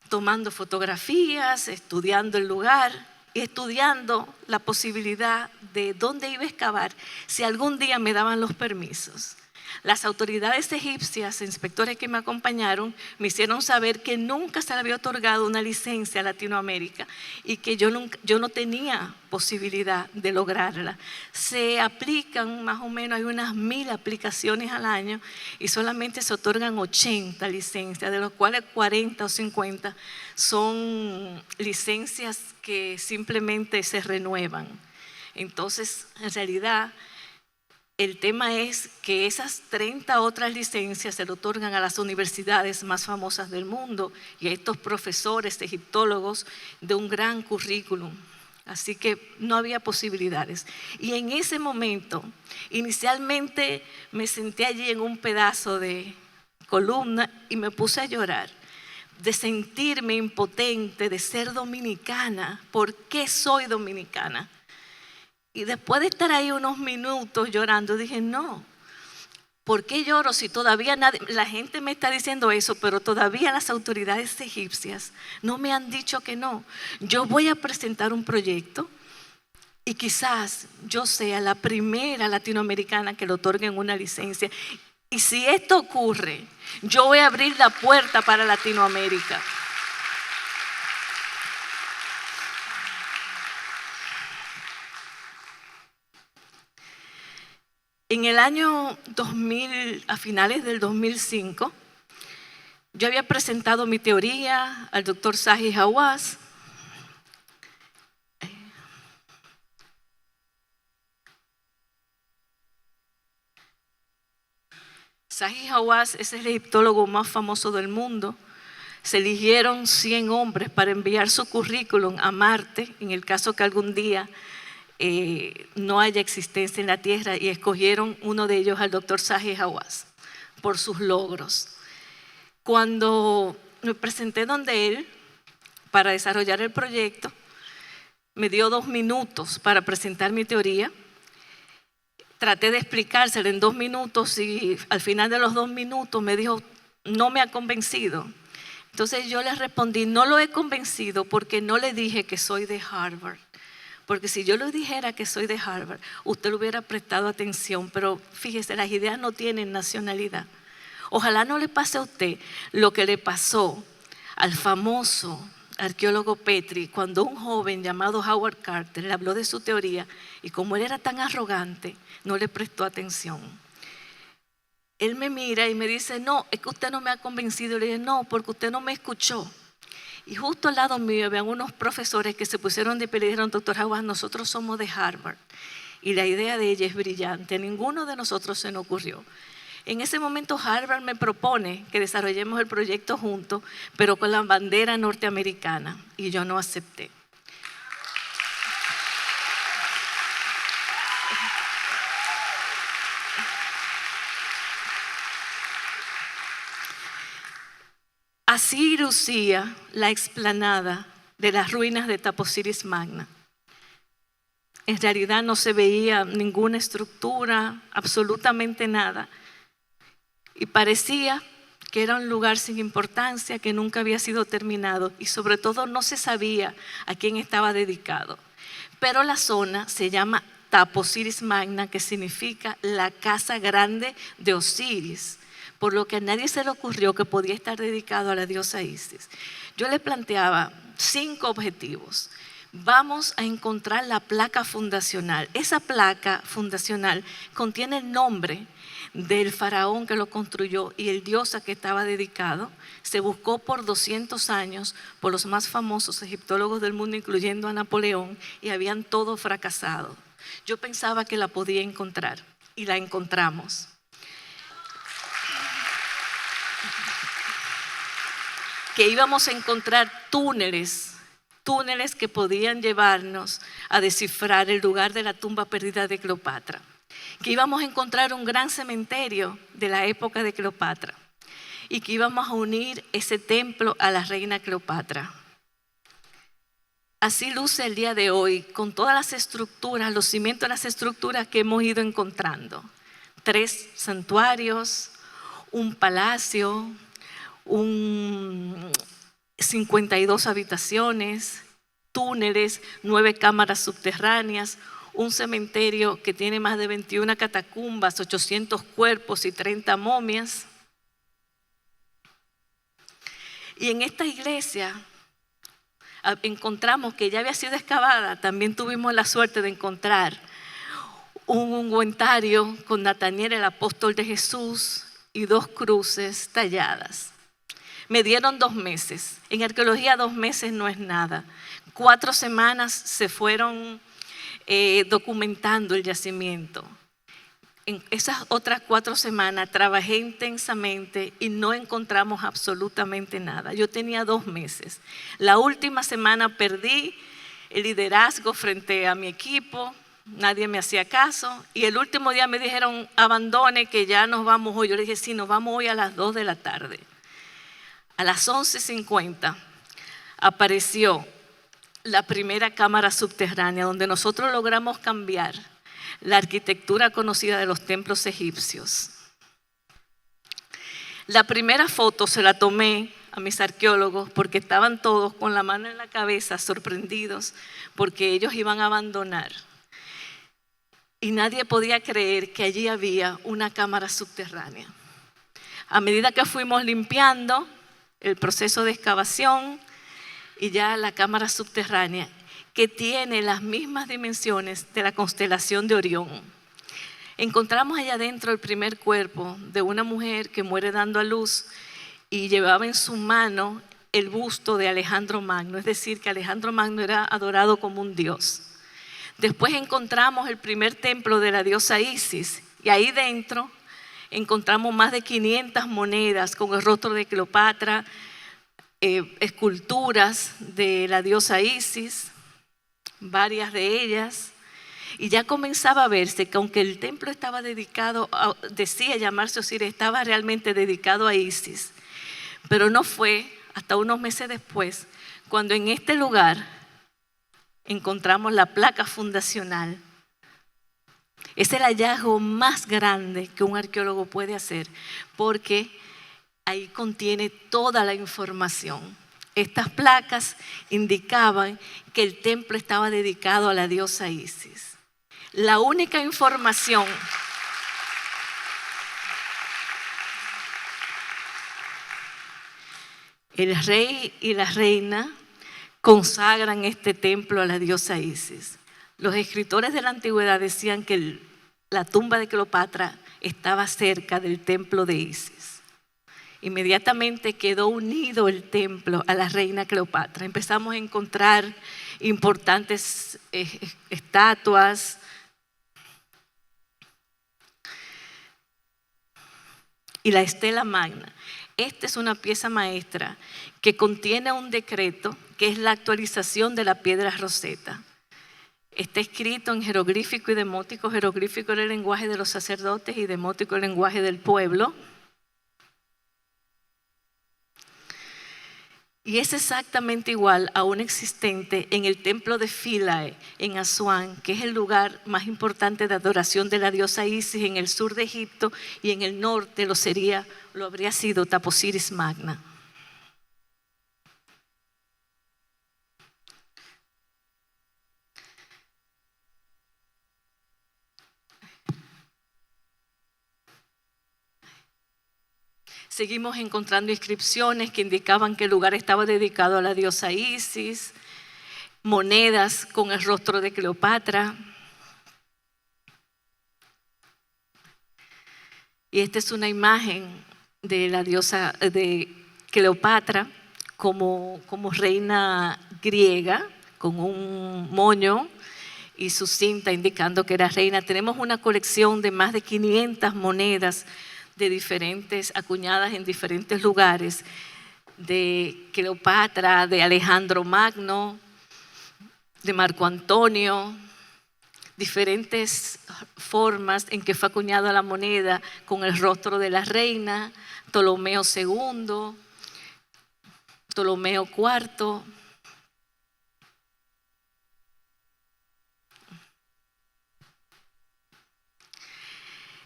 tomando fotografías, estudiando el lugar y estudiando la posibilidad de dónde iba a excavar si algún día me daban los permisos. Las autoridades egipcias, inspectores que me acompañaron, me hicieron saber que nunca se le había otorgado una licencia a Latinoamérica y que yo no tenía posibilidad de lograrla. Se aplican más o menos, hay unas 1000 aplicaciones al año y solamente se otorgan 80 licencias, de las cuales 40 o 50 son licencias que simplemente se renuevan. Entonces, en realidad, el tema es que esas 30 otras licencias se le otorgan a las universidades más famosas del mundo y a estos profesores egiptólogos de un gran currículum. Así que no había posibilidades. Y en ese momento, inicialmente me senté allí en un pedazo de columna y me puse a llorar, de sentirme impotente, de ser dominicana. ¿Por qué soy dominicana? Y después de estar ahí unos minutos llorando, dije, no, ¿por qué lloro si todavía la gente me está diciendo eso, pero todavía las autoridades egipcias no me han dicho que no? Yo voy a presentar un proyecto y quizás yo sea la primera latinoamericana que le otorguen una licencia. Y si esto ocurre, yo voy a abrir la puerta para Latinoamérica. En el año 2000, a finales del 2005, yo había presentado mi teoría al doctor Zahi Hawass. Zahi Hawass es el egiptólogo más famoso del mundo. Se eligieron 100 hombres para enviar su currículum a Marte, en el caso que algún día no haya existencia en la Tierra, y escogieron uno de ellos al doctor Zahi Hawass por sus logros. Cuando me presenté donde él para desarrollar el proyecto, me dio 2 minutos para presentar mi teoría. Traté de explicársela en 2 minutos y al final de los 2 minutos me dijo, no me ha convencido. Entonces yo le respondí, no lo he convencido porque no le dije que soy de Harvard. Porque si yo le dijera que soy de Harvard, usted le hubiera prestado atención, pero fíjese, las ideas no tienen nacionalidad. Ojalá no le pase a usted lo que le pasó al famoso arqueólogo Petrie cuando un joven llamado Howard Carter le habló de su teoría y como él era tan arrogante, no le prestó atención. Él me mira y me dice, no, es que usted no me ha convencido. Le dije, no, porque usted no me escuchó. Y justo al lado mío habían unos profesores que se pusieron de pie y le dijeron, doctor Hawass, nosotros somos de Harvard y la idea de ella es brillante, ninguno de nosotros se nos ocurrió. En ese momento Harvard me propone que desarrollemos el proyecto juntos, pero con la bandera norteamericana, y yo no acepté. Así lucía la explanada de las ruinas de Taposiris Magna. En realidad no se veía ninguna estructura, absolutamente nada. Y parecía que era un lugar sin importancia, que nunca había sido terminado y sobre todo no se sabía a quién estaba dedicado. Pero la zona se llama Taposiris Magna, que significa la casa grande de Osiris, por lo que a nadie se le ocurrió que podía estar dedicado a la diosa Isis. Yo le planteaba 5 objetivos. Vamos a encontrar la placa fundacional. Esa placa fundacional contiene el nombre del faraón que lo construyó y el dios a que estaba dedicado. Se buscó por 200 años por los más famosos egiptólogos del mundo, incluyendo a Napoleón, y habían todos fracasado. Yo pensaba que la podía encontrar y la encontramos. Que íbamos a encontrar túneles que podían llevarnos a descifrar el lugar de la tumba perdida de Cleopatra. Que íbamos a encontrar un gran cementerio de la época de Cleopatra y que íbamos a unir ese templo a la reina Cleopatra. Así luce el día de hoy, con todas las estructuras, los cimientos de las estructuras que hemos ido encontrando. 3 santuarios, un palacio, 52 habitaciones, túneles, 9 cámaras subterráneas, un cementerio que tiene más de 21 catacumbas, 800 cuerpos y 30 momias. Y en esta iglesia encontramos que ya había sido excavada, también tuvimos la suerte de encontrar un ungüentario con Nataniel, el apóstol de Jesús, y 2 cruces talladas. Me dieron 2 meses. En arqueología 2 meses no es nada. 4 semanas se fueron documentando el yacimiento. En esas otras 4 semanas trabajé intensamente y no encontramos absolutamente nada. Yo tenía 2 meses. La última semana perdí el liderazgo frente a mi equipo. Nadie me hacía caso. Y el último día me dijeron, abandone, que ya nos vamos hoy. Yo le dije, sí, nos vamos hoy a las 2 de la tarde. A las 11:50 apareció la primera cámara subterránea donde nosotros logramos cambiar la arquitectura conocida de los templos egipcios. La primera foto se la tomé a mis arqueólogos porque estaban todos con la mano en la cabeza, sorprendidos porque ellos iban a abandonar. Y nadie podía creer que allí había una cámara subterránea. A medida que fuimos limpiando el proceso de excavación y ya la cámara subterránea, que tiene las mismas dimensiones de la constelación de Orión. encontramos allá adentro el primer cuerpo de una mujer que muere dando a luz y llevaba en su mano el busto de Alejandro Magno, es decir, que Alejandro Magno era adorado como un dios. Después encontramos el primer templo de la diosa Isis y ahí dentro encontramos más de 500 monedas con el rostro de Cleopatra, esculturas de la diosa Isis, varias de ellas, y ya comenzaba a verse que aunque el templo estaba dedicado, decía llamarse Osiris, estaba realmente dedicado a Isis, pero no fue hasta unos meses después cuando en este lugar encontramos la placa fundacional. Es el hallazgo más grande que un arqueólogo puede hacer porque ahí contiene toda la información. Estas placas indicaban que el templo estaba dedicado a la diosa Isis. La única información el rey y la reina consagran este templo a la diosa Isis. Los escritores de la antigüedad decían que la tumba de Cleopatra estaba cerca del templo de Isis. Inmediatamente quedó unido el templo a la reina Cleopatra. Empezamos a encontrar importantes estatuas. Y la Estela Magna. Esta es una pieza maestra que contiene un decreto que es la actualización de la piedra Rosetta. Está escrito en jeroglífico y demótico. Jeroglífico era el lenguaje de los sacerdotes y demótico el lenguaje del pueblo. Y es exactamente igual a un existente en el templo de Philae, en Asuán, que es el lugar más importante de adoración de la diosa Isis en el sur de Egipto, y en el norte lo habría sido Taposiris Magna. Seguimos encontrando inscripciones que indicaban que el lugar estaba dedicado a la diosa Isis, monedas con el rostro de Cleopatra. Y esta es una imagen de la diosa de Cleopatra como reina griega, con un moño y su cinta indicando que era reina. Tenemos una colección de más de 500 monedas de diferentes, acuñadas en diferentes lugares, de Cleopatra, de Alejandro Magno, de Marco Antonio, diferentes formas en que fue acuñada la moneda con el rostro de la reina, Ptolomeo II, Ptolomeo IV.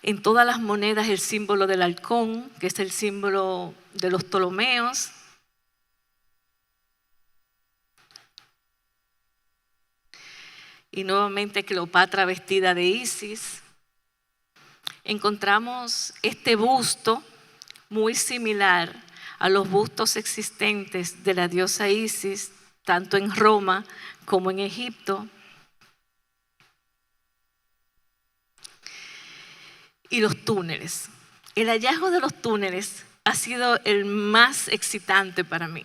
En todas las monedas el símbolo del halcón, que es el símbolo de los Ptolomeos. Y nuevamente Cleopatra vestida de Isis. Encontramos este busto muy similar a los bustos existentes de la diosa Isis, tanto en Roma como en Egipto. Y los túneles. El hallazgo de los túneles ha sido el más excitante para mí,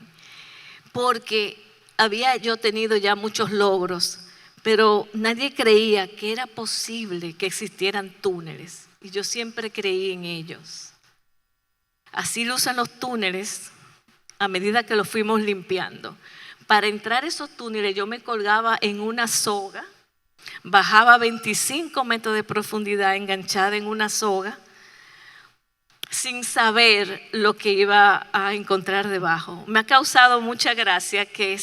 porque había yo tenido ya muchos logros, pero nadie creía que era posible que existieran túneles, y yo siempre creí en ellos. Así lucen los túneles a medida que los fuimos limpiando. Para entrar a esos túneles yo me colgaba en una soga, bajaba 25 metros de profundidad enganchada en una soga, sin saber lo que iba a encontrar debajo. Me ha causado mucha gracia que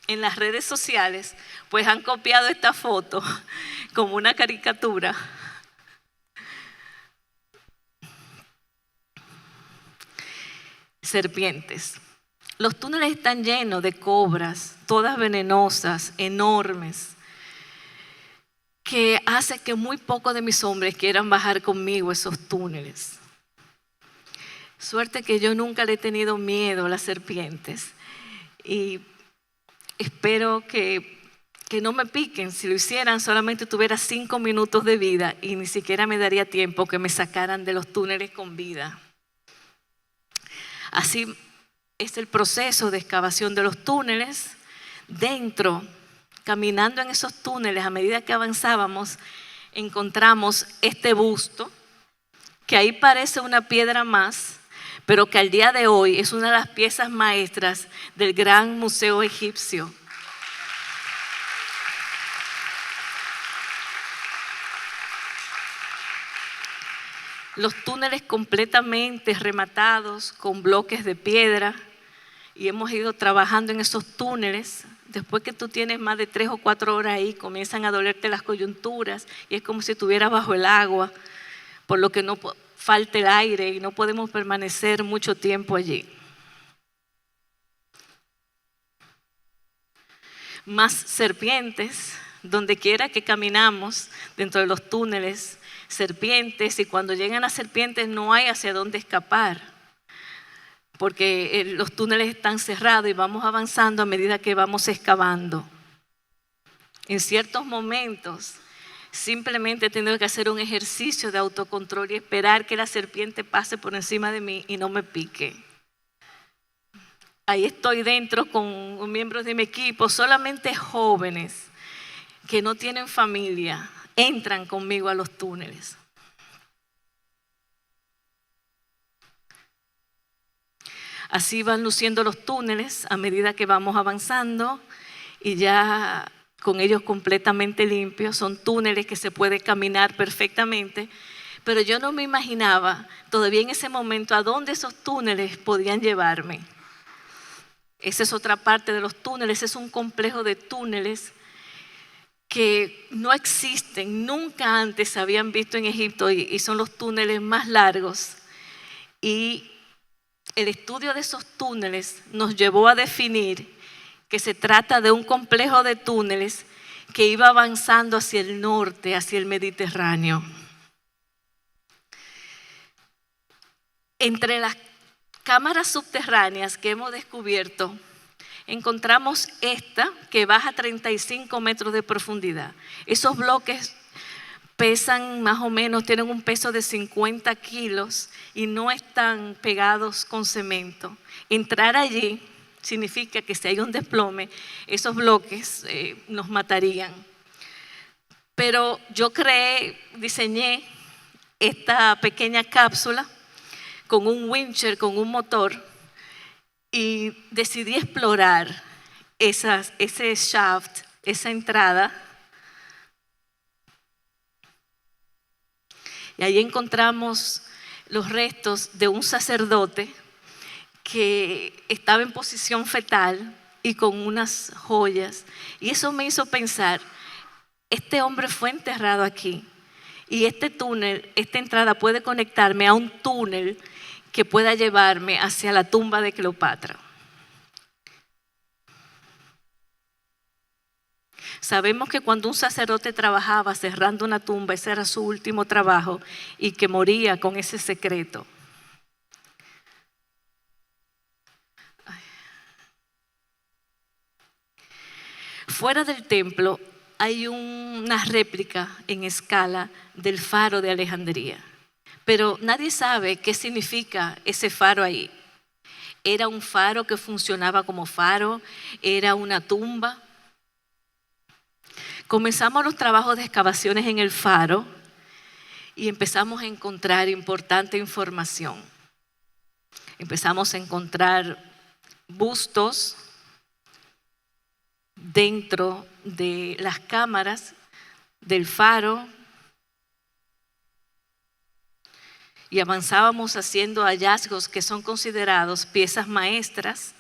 en las redes sociales pues han copiado esta foto como una caricatura. Serpientes. Los túneles están llenos de cobras, todas venenosas, enormes, que hace que muy pocos de mis hombres quieran bajar conmigo esos túneles. Suerte que yo nunca le he tenido miedo a las serpientes y espero que que no me piquen. Si lo hicieran, solamente tuviera 5 minutos de vida y ni siquiera me daría tiempo que me sacaran de los túneles con vida. Así es el proceso de excavación de los túneles. Dentro, caminando en esos túneles, a medida que avanzábamos, encontramos este busto, que ahí parece una piedra más, pero que al día de hoy es una de las piezas maestras del Gran Museo Egipcio. Los túneles completamente rematados con bloques de piedra, y hemos ido trabajando en esos túneles. Después que tú tienes más de 3 o 4 horas ahí, comienzan a dolerte las coyunturas y es como si estuvieras bajo el agua, por lo que no falta el aire y no podemos permanecer mucho tiempo allí. Más serpientes, donde quiera que caminamos dentro de los túneles, serpientes, y cuando llegan las serpientes no hay hacia dónde escapar, porque los túneles están cerrados y vamos avanzando a medida que vamos excavando. En ciertos momentos simplemente he tenido que hacer un ejercicio de autocontrol y esperar que la serpiente pase por encima de mí y no me pique. Ahí estoy dentro con miembros de mi equipo, solamente jóvenes que no tienen familia entran conmigo a los túneles. Así van luciendo los túneles a medida que vamos avanzando y ya con ellos completamente limpios. Son túneles que se puede caminar perfectamente, pero yo no me imaginaba todavía en ese momento a dónde esos túneles podían llevarme. Esa es otra parte de los túneles, es un complejo de túneles que no existen, nunca antes se habían visto en Egipto y son los túneles más largos. Y el estudio de esos túneles nos llevó a definir que se trata de un complejo de túneles que iba avanzando hacia el norte, hacia el Mediterráneo. Entre las cámaras subterráneas que hemos descubierto, encontramos esta que baja 35 metros de profundidad. Esos bloques pesan más o menos, tienen un peso de 50 kilos y no están pegados con cemento. Entrar allí significa que si hay un desplome, esos bloques nos matarían. Pero yo diseñé esta pequeña cápsula con un wincher, con un motor, y decidí explorar ese shaft, esa entrada. Y ahí encontramos los restos de un sacerdote que estaba en posición fetal y con unas joyas. Y eso me hizo pensar, este hombre fue enterrado aquí. Y este túnel, esta entrada puede conectarme a un túnel que pueda llevarme hacia la tumba de Cleopatra. Sabemos que cuando un sacerdote trabajaba cerrando una tumba, ese era su último trabajo y que moría con ese secreto. Fuera del templo hay una réplica en escala del faro de Alejandría, pero nadie sabe qué significa ese faro ahí. ¿Era un faro que funcionaba como faro? ¿Era una tumba? Comenzamos los trabajos de excavaciones en el faro y empezamos a encontrar importante información. Empezamos a encontrar bustos dentro de las cámaras del faro y avanzábamos haciendo hallazgos que son considerados piezas maestras.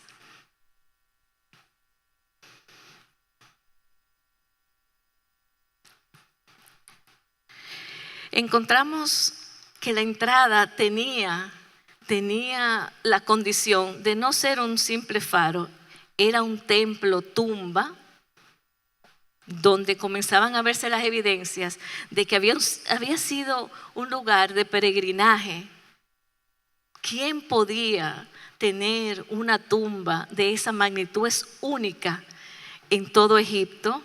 Encontramos que la entrada tenía la condición de no ser un simple faro, era un templo tumba donde comenzaban a verse las evidencias de que había sido un lugar de peregrinaje. ¿Quién podía tener una tumba de esa magnitud? Es única en todo Egipto.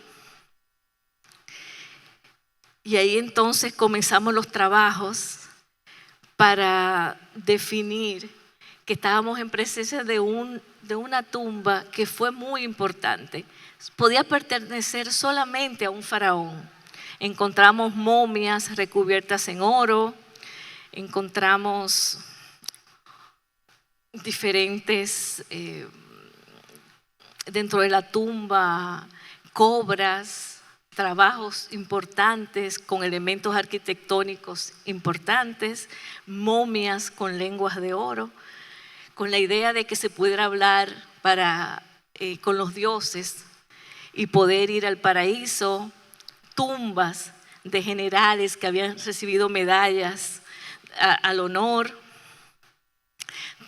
Y ahí entonces comenzamos los trabajos para definir que estábamos en presencia de una tumba que fue muy importante. Podía pertenecer solamente a un faraón. Encontramos momias recubiertas en oro, encontramos diferentes, dentro de la tumba, cobras, trabajos importantes con elementos arquitectónicos importantes, momias con lenguas de oro, con la idea de que se pudiera hablar con los dioses y poder ir al paraíso, tumbas de generales que habían recibido medallas al honor,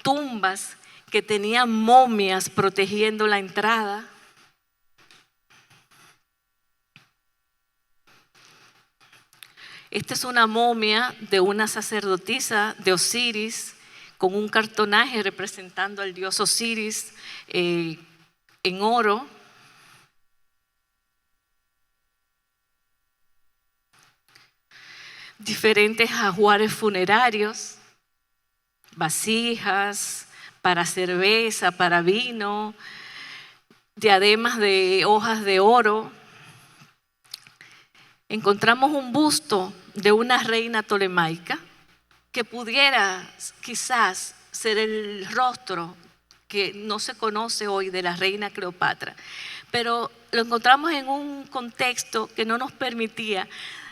tumbas que tenían momias protegiendo la entrada. Esta es una momia de una sacerdotisa de Osiris con un cartonaje representando al dios Osiris en oro. Diferentes ajuares funerarios, vasijas para cerveza, para vino, diademas de hojas de oro. Encontramos un busto de una reina tolemaica que pudiera quizás ser el rostro que no se conoce hoy de la reina Cleopatra, pero lo encontramos en un contexto que no nos permitía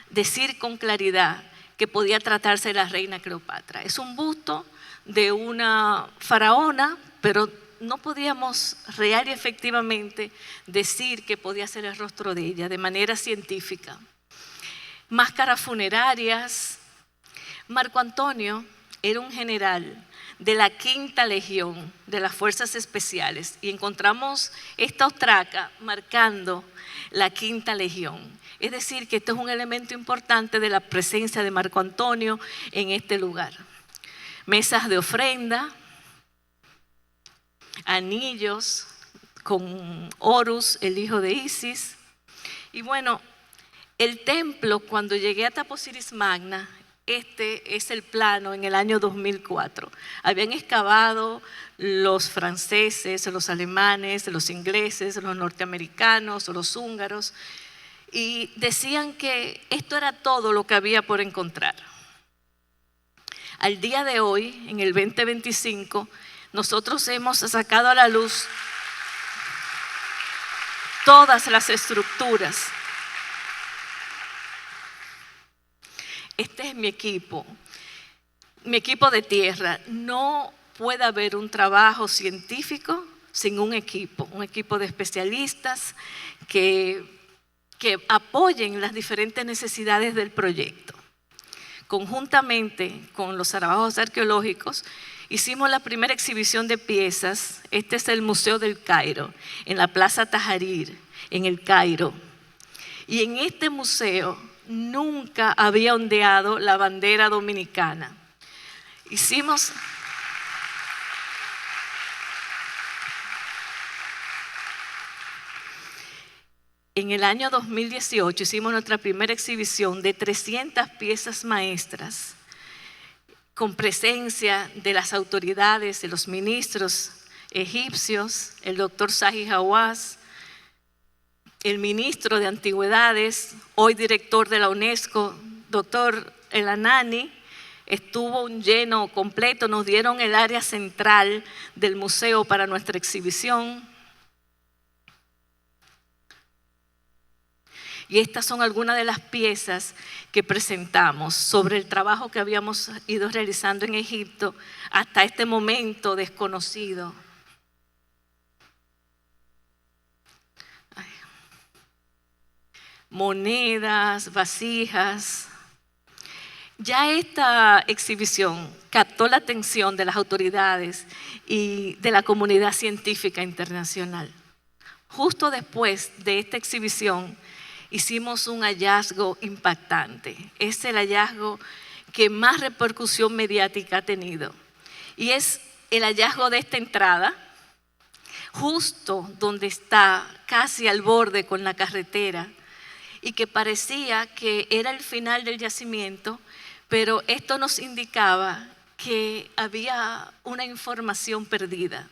decir con claridad que podía tratarse de la reina Cleopatra. Es un busto de una faraona, pero no podíamos real y efectivamente decir que podía ser el rostro de ella de manera científica. Máscaras funerarias. Marco Antonio era un general de la Quinta Legión de las Fuerzas Especiales y encontramos esta ostraca marcando la Quinta Legión. Es decir, que este es un elemento importante de la presencia de Marco Antonio en este lugar. Mesas de ofrenda, anillos con Horus, el hijo de Isis. Y bueno, el templo, cuando llegué a Taposiris Magna, este es el plano en el año 2004. Habían excavado los franceses, los alemanes, los ingleses, los norteamericanos, los húngaros, y decían que esto era todo lo que había por encontrar. Al día de hoy, en el 2025, nosotros hemos sacado a la luz todas las estructuras. Este es mi equipo de tierra. No puede haber un trabajo científico sin un equipo de especialistas que apoyen las diferentes necesidades del proyecto. Conjuntamente con los trabajos arqueológicos, hicimos la primera exhibición de piezas. Este es el Museo del Cairo, en la Plaza Tahrir, en el Cairo. Y en este museo nunca había ondeado la bandera dominicana. En el año 2018 hicimos nuestra primera exhibición de 300 piezas maestras con presencia de las autoridades, de los ministros egipcios, el doctor Zahi Hawass, el ministro de Antigüedades, hoy director de la UNESCO, doctor El Anani. Estuvo un lleno completo, nos dieron el área central del museo para nuestra exhibición. Y estas son algunas de las piezas que presentamos sobre el trabajo que habíamos ido realizando en Egipto hasta este momento desconocido. Monedas, vasijas. Ya esta exhibición captó la atención de las autoridades y de la comunidad científica internacional. Justo después de esta exhibición hicimos un hallazgo impactante. Es el hallazgo que más repercusión mediática ha tenido. Y es el hallazgo de esta entrada, justo donde está, casi al borde con la carretera, y que parecía que era el final del yacimiento, pero esto nos indicaba que había una información perdida.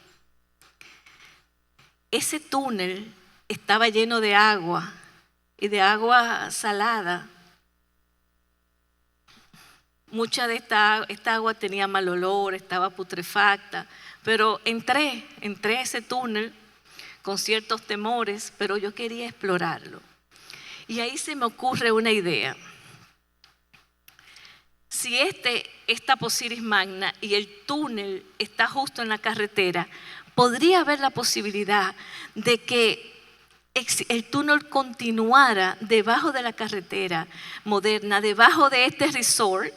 Ese túnel estaba lleno de agua y de agua salada. Mucha de esta agua tenía mal olor, estaba putrefacta, pero entré a ese túnel con ciertos temores, pero yo quería explorarlo. Y ahí se me ocurre una idea. Si esta Posiris Magna y el túnel está justo en la carretera, podría haber la posibilidad de que el túnel continuara debajo de la carretera moderna, debajo de este resort,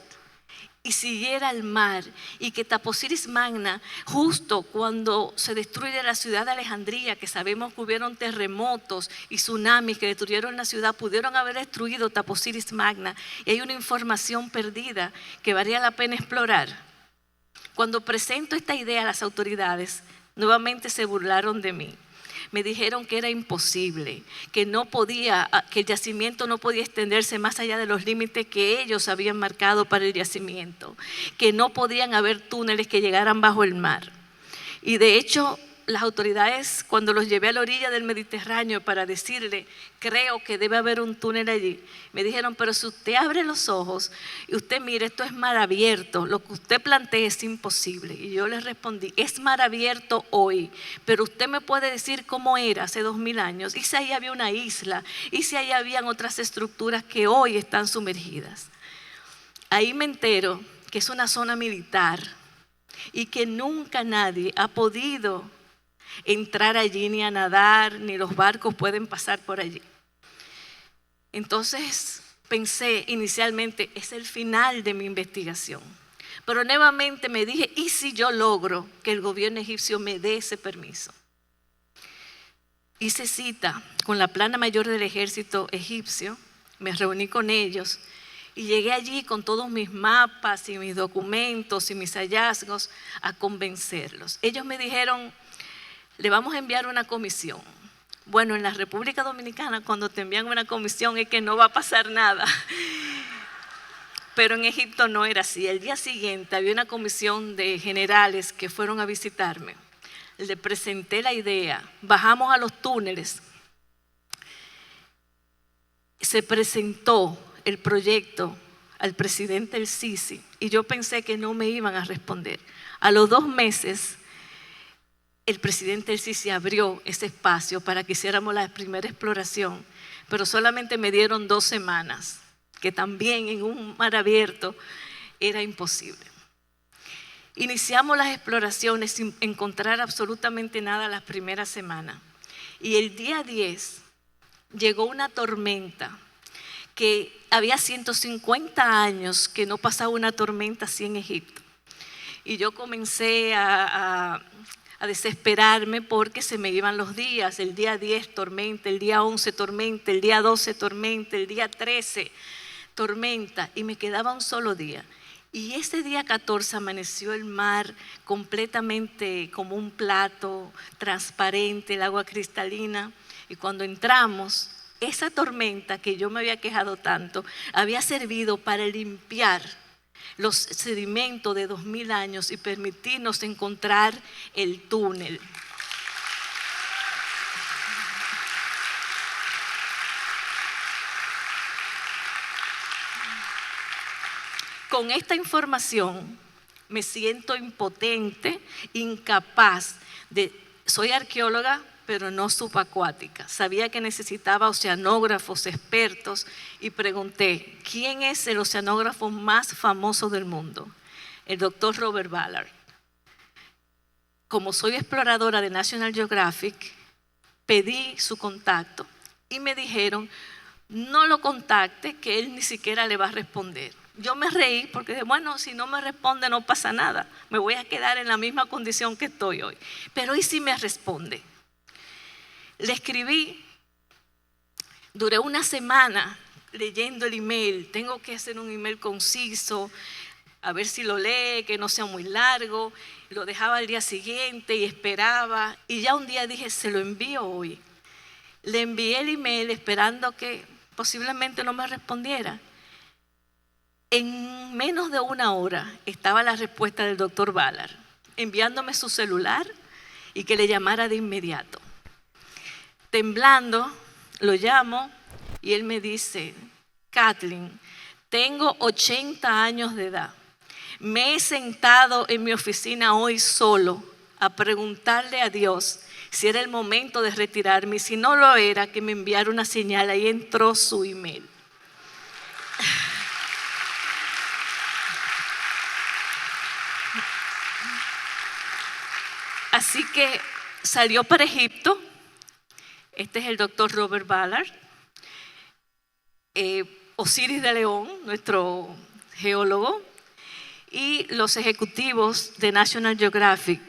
y siguiera al mar, y que Taposiris Magna, justo cuando se destruye la ciudad de Alejandría, que sabemos que hubieron terremotos y tsunamis que destruyeron la ciudad, pudieron haber destruido Taposiris Magna, y hay una información perdida que valía la pena explorar. Cuando presento esta idea a las autoridades, nuevamente se burlaron de mí. Me dijeron que era imposible, que el yacimiento no podía extenderse más allá de los límites que ellos habían marcado para el yacimiento, que no podían haber túneles que llegaran bajo el mar. Y de hecho, las autoridades, cuando los llevé a la orilla del Mediterráneo para decirle, creo que debe haber un túnel allí, me dijeron, pero si usted abre los ojos y usted mire, esto es mar abierto, lo que usted plantea es imposible. Y yo les respondí, es mar abierto hoy, pero usted me puede decir cómo era hace 2000 años, y si ahí había una isla, y si ahí habían otras estructuras que hoy están sumergidas. Ahí me entero que es una zona militar y que nunca nadie ha podido entrar allí ni a nadar, ni los barcos pueden pasar por allí. Entonces pensé inicialmente, es el final de mi investigación. Pero nuevamente me dije, ¿y si yo logro que el gobierno egipcio me dé ese permiso? Hice cita con la plana mayor del ejército egipcio, me reuní con ellos y llegué allí con todos mis mapas y mis documentos y mis hallazgos a convencerlos. Ellos me dijeron, le vamos a enviar una comisión. Bueno, en la República Dominicana cuando te envían una comisión es que no va a pasar nada. Pero en Egipto no era así. El día siguiente había una comisión de generales que fueron a visitarme. Le presenté la idea, bajamos a los túneles. Se presentó el proyecto al presidente El Sisi y yo pensé que no me iban a responder. A los 2 meses, el presidente El Sisi abrió ese espacio para que hiciéramos la primera exploración, pero solamente me dieron 2 semanas, que también en un mar abierto era imposible. Iniciamos las exploraciones sin encontrar absolutamente nada las primeras semanas. Y el día 10 llegó una tormenta que había 150 años que no pasaba una tormenta así en Egipto. Y yo comencé a desesperarme porque se me iban los días. El día 10 tormenta, el día 11 tormenta, el día 12 tormenta, el día 13 tormenta, y me quedaba un solo día. Y ese día 14 amaneció el mar completamente como un plato transparente, el agua cristalina, y cuando entramos, esa tormenta que yo me había quejado tanto había servido para limpiar los sedimentos de 2000 años y permitirnos encontrar el túnel. Con esta información me siento impotente, incapaz soy arqueóloga, pero no subacuática. Sabía que necesitaba oceanógrafos expertos y pregunté, ¿quién es el oceanógrafo más famoso del mundo? El doctor Robert Ballard. Como soy exploradora de National Geographic, pedí su contacto y me dijeron, no lo contacte, que él ni siquiera le va a responder. Yo me reí porque dije, bueno, si no me responde no pasa nada, me voy a quedar en la misma condición que estoy hoy. Pero ¿y si me responde? Le escribí, duré una semana leyendo el email, tengo que hacer un email conciso, a ver si lo lee, que no sea muy largo. Lo dejaba al día siguiente y esperaba, y ya un día dije, se lo envío hoy. Le envié el email esperando que posiblemente no me respondiera. En menos de una hora estaba la respuesta del doctor Ballard, enviándome su celular y que le llamara de inmediato. Temblando, lo llamo y él me dice: Kathleen, tengo 80 años de edad. Me he sentado en mi oficina hoy solo a preguntarle a Dios si era el momento de retirarme y si no lo era, que me enviara una señal. Ahí entró su email. Así que salió para Egipto. Este es el doctor Robert Ballard. Osiris de León, nuestro geólogo, y los ejecutivos de National Geographic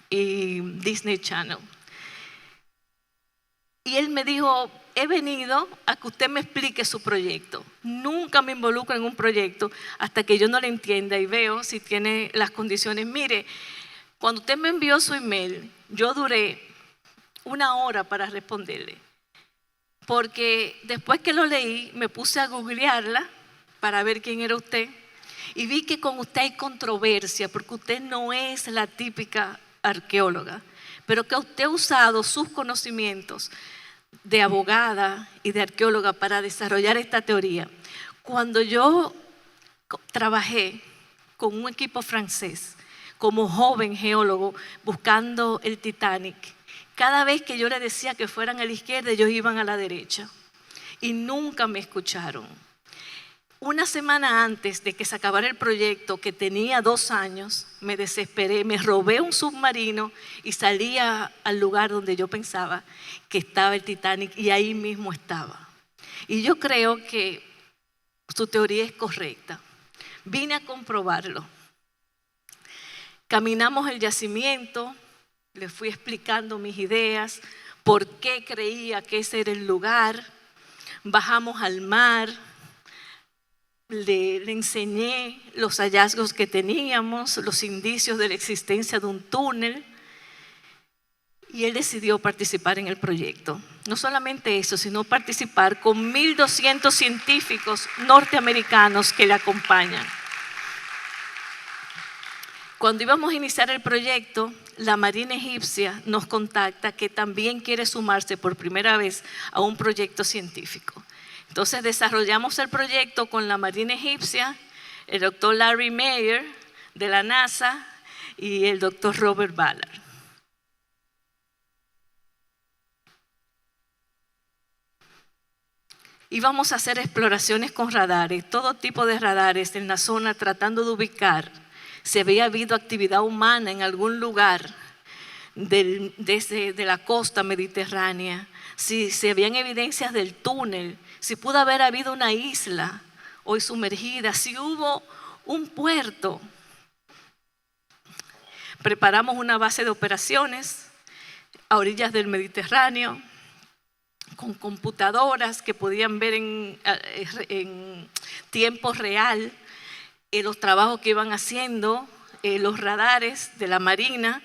y Disney Channel. Y él me dijo: he venido a que usted me explique su proyecto. Nunca me involucro en un proyecto hasta que yo no lo entienda y veo si tiene las condiciones. Mire, cuando usted me envió su email, yo duré una hora para responderle. Porque después que lo leí, me puse a googlearla para ver quién era usted. Y vi que con usted hay controversia, porque usted no es la típica arqueóloga, pero que usted ha usado sus conocimientos de abogada y de arqueóloga para desarrollar esta teoría. Cuando yo trabajé con un equipo francés como joven geólogo buscando el Titanic, cada vez que yo les decía que fueran a la izquierda, ellos iban a la derecha y nunca me escucharon. Una semana antes de que se acabara el proyecto, que tenía 2 años, me desesperé, me robé un submarino y salí al lugar donde yo pensaba que estaba el Titanic, y ahí mismo estaba. Y yo creo que su teoría es correcta. Vine a comprobarlo. Caminamos el yacimiento, le fui explicando mis ideas, por qué creía que ese era el lugar. Bajamos al mar. Le enseñé los hallazgos que teníamos, los indicios de la existencia de un túnel, y él decidió participar en el proyecto. No solamente eso, sino participar con 1.200 científicos norteamericanos que le acompañan. Cuando íbamos a iniciar el proyecto, la Marina Egipcia nos contacta que también quiere sumarse por primera vez a un proyecto científico. Entonces desarrollamos el proyecto con la Marina Egipcia, el doctor Larry Meyer de la NASA y el doctor Robert Ballard. Íbamos a hacer exploraciones con radares, todo tipo de radares en la zona, tratando de ubicar si había habido actividad humana en algún lugar de la costa mediterránea, si habían evidencias del túnel, si pudo haber habido una isla hoy sumergida, si hubo un puerto. Preparamos una base de operaciones a orillas del Mediterráneo con computadoras que podían ver en tiempo real los trabajos que iban haciendo los radares de la Marina,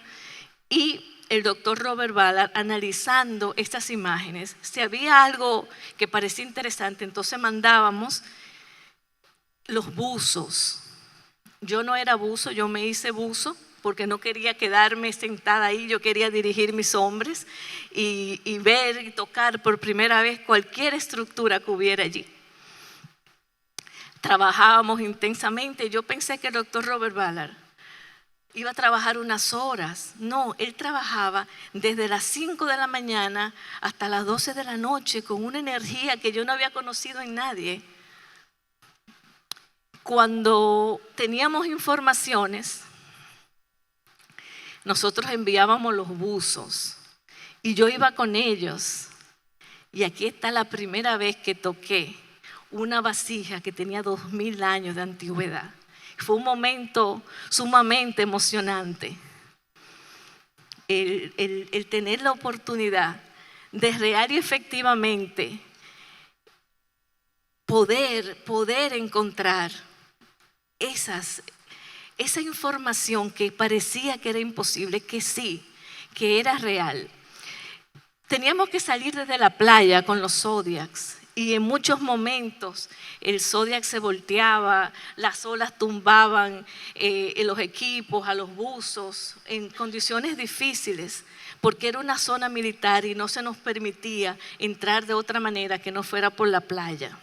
y el doctor Robert Ballard analizando estas imágenes. Si había algo que parecía interesante, entonces mandábamos los buzos. Yo no era buzo, yo me hice buzo porque no quería quedarme sentada ahí, yo quería dirigir mis hombres y ver y tocar por primera vez cualquier estructura que hubiera allí. Trabajábamos intensamente. Yo pensé que el doctor Robert Ballard iba a trabajar unas horas. No, él trabajaba desde las 5 de la mañana hasta las 12 de la noche con una energía que yo no había conocido en nadie. Cuando teníamos informaciones, nosotros enviábamos los buzos y yo iba con ellos. Y aquí está la primera vez que toqué una vasija que tenía 2000 años de antigüedad. Fue un momento sumamente emocionante. El tener la oportunidad de real y efectivamente poder encontrar esa información que parecía que era imposible, que sí, que era real. Teníamos que salir desde la playa con los Zodiacs y en muchos momentos el Zodiac se volteaba, las olas tumbaban en los equipos, a los buzos, en condiciones difíciles, porque era una zona militar y no se nos permitía entrar de otra manera que no fuera por la playa.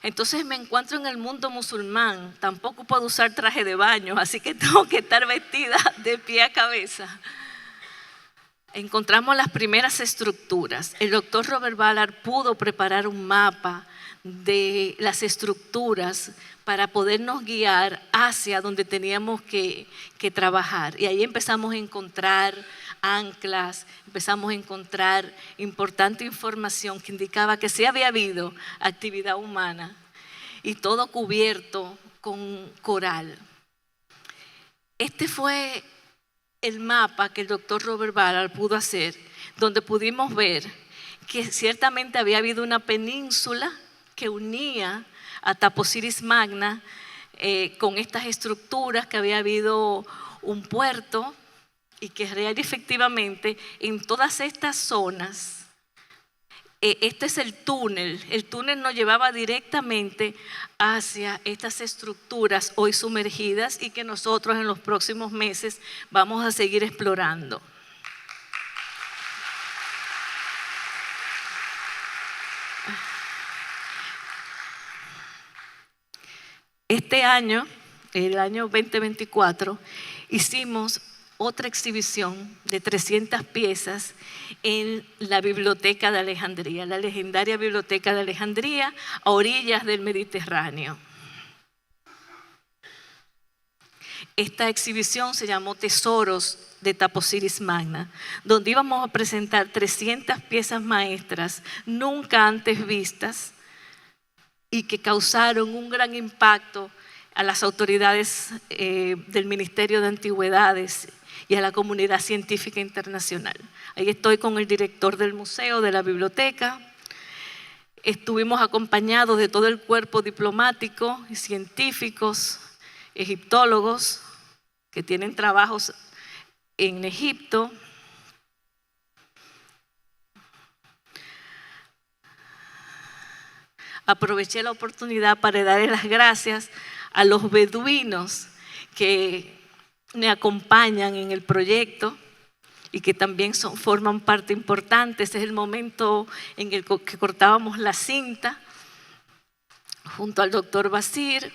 Entonces me encuentro en el mundo musulmán, tampoco puedo usar traje de baño, así que tengo que estar vestida de pie a cabeza. Encontramos las primeras estructuras. El doctor Robert Ballard pudo preparar un mapa de las estructuras para podernos guiar hacia donde teníamos que trabajar. Y ahí empezamos a encontrar anclas, empezamos a encontrar importante información que indicaba que sí había habido actividad humana y todo cubierto con coral. Este fue el mapa que el doctor Robert Ballard pudo hacer, donde pudimos ver que ciertamente había habido una península que unía a Taposiris Magna con estas estructuras, que había habido un puerto y que real efectivamente en todas estas zonas, este es el túnel nos llevaba directamente hacia estas estructuras hoy sumergidas y que nosotros en los próximos meses vamos a seguir explorando. Este año, el año 2024, hicimos otra exhibición de 300 piezas en la Biblioteca de Alejandría, la legendaria Biblioteca de Alejandría, a orillas del Mediterráneo. Esta exhibición se llamó Tesoros de Taposiris Magna, donde íbamos a presentar 300 piezas maestras nunca antes vistas y que causaron un gran impacto a las autoridades del Ministerio de Antigüedades y a la comunidad científica internacional. Ahí estoy con el director del museo, de la biblioteca. Estuvimos acompañados de todo el cuerpo diplomático y científicos, egiptólogos que tienen trabajos en Egipto. Aproveché la oportunidad para darle las gracias a los beduinos que me acompañan en el proyecto y que también forman parte importante. Ese es el momento en el que cortábamos la cinta junto al doctor Basir.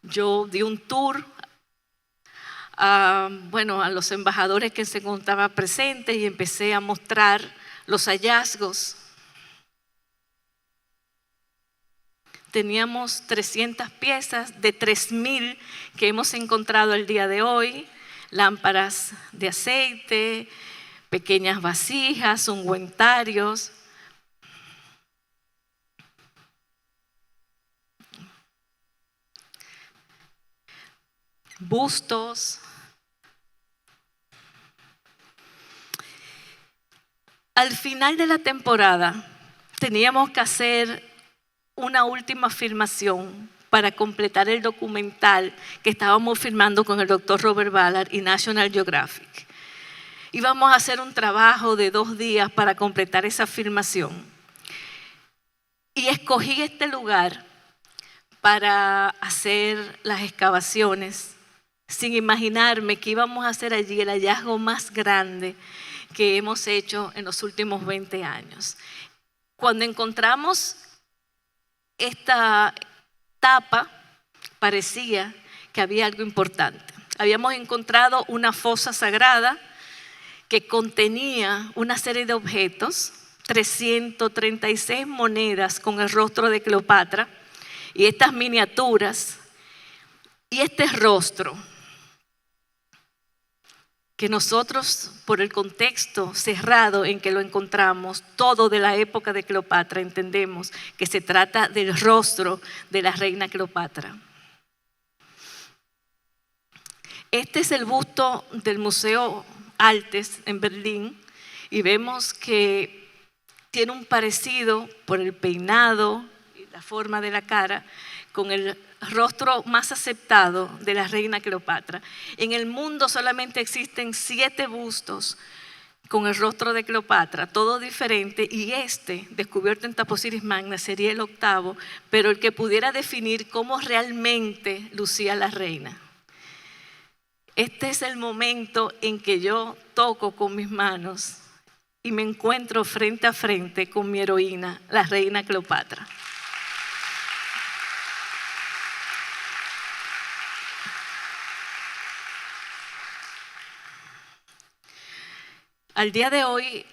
Yo di un tour a los embajadores que se encontraban presentes y empecé a mostrar los hallazgos. Teníamos 300 piezas de 3.000 que hemos encontrado el día de hoy, lámparas de aceite, pequeñas vasijas, ungüentarios. Bustos. Al final de la temporada teníamos que hacer una última filmación para completar el documental que estábamos filmando con el doctor Robert Ballard y National Geographic. Íbamos a hacer un trabajo de 2 días para completar esa filmación. Y escogí este lugar para hacer las excavaciones, sin imaginarme que íbamos a hacer allí el hallazgo más grande que hemos hecho en los últimos 20 años. Cuando encontramos esta tapa, parecía que había algo importante. Habíamos encontrado una fosa sagrada que contenía una serie de objetos, 336 monedas con el rostro de Cleopatra y estas miniaturas y este rostro que nosotros, por el contexto cerrado en que lo encontramos, todo de la época de Cleopatra, entendemos que se trata del rostro de la reina Cleopatra. Este es el busto del Museo Altes en Berlín y vemos que tiene un parecido por el peinado y la forma de la cara con el rostro más aceptado de la reina Cleopatra. En el mundo solamente existen 7 bustos con el rostro de Cleopatra, todo diferente, y este, descubierto en Taposiris Magna, sería el 8º, pero el que pudiera definir cómo realmente lucía la reina. Este es el momento en que yo toco con mis manos y me encuentro frente a frente con mi heroína, la reina Cleopatra. Al día de hoy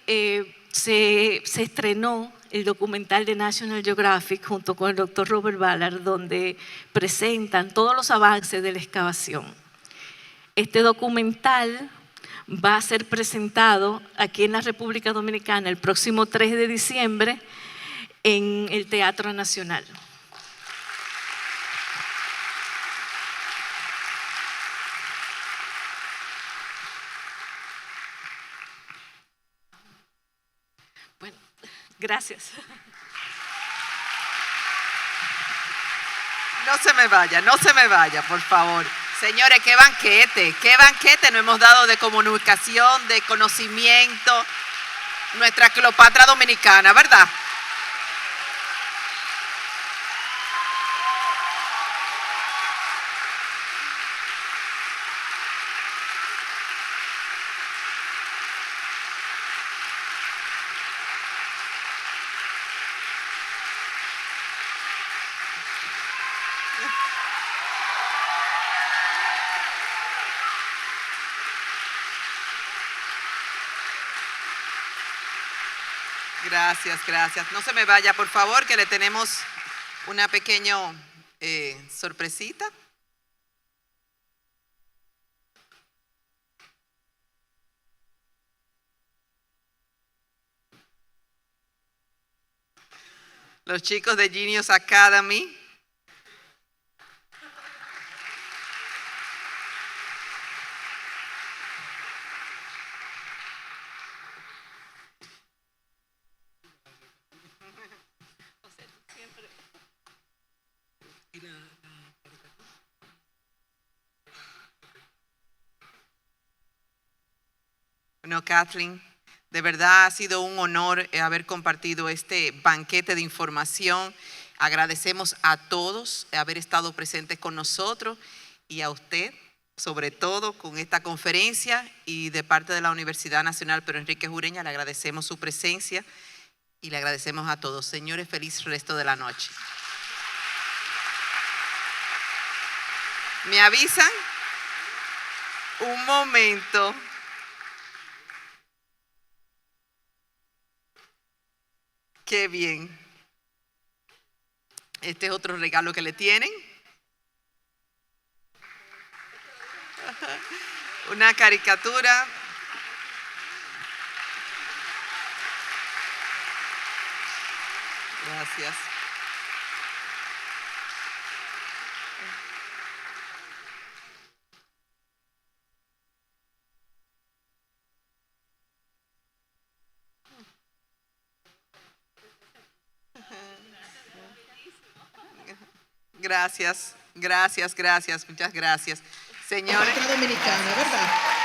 se estrenó el documental de National Geographic junto con el doctor Robert Ballard, donde presentan todos los avances de la excavación. Este documental va a ser presentado aquí en la República Dominicana el próximo 3 de diciembre en el Teatro Nacional. Bueno, gracias. No se me vaya, por favor. Señores, qué banquete nos hemos dado de comunicación, de conocimiento, nuestra Cleopatra dominicana, ¿verdad? Gracias. No se me vaya, por favor, que le tenemos una pequeña sorpresita. Los chicos de Genius Academy. Bueno, Kathleen, de verdad ha sido un honor haber compartido este banquete de información. Agradecemos a todos haber estado presentes con nosotros y a usted, sobre todo, con esta conferencia, y de parte de la Universidad Nacional Pedro Enríquez Ureña le agradecemos su presencia y le agradecemos a todos. Señores, feliz resto de la noche. ¿Me avisan? Un momento. Qué bien. Este es otro regalo que le tienen. Una caricatura. Gracias. Gracias, muchas gracias. Señores. Dominicana, ¿verdad?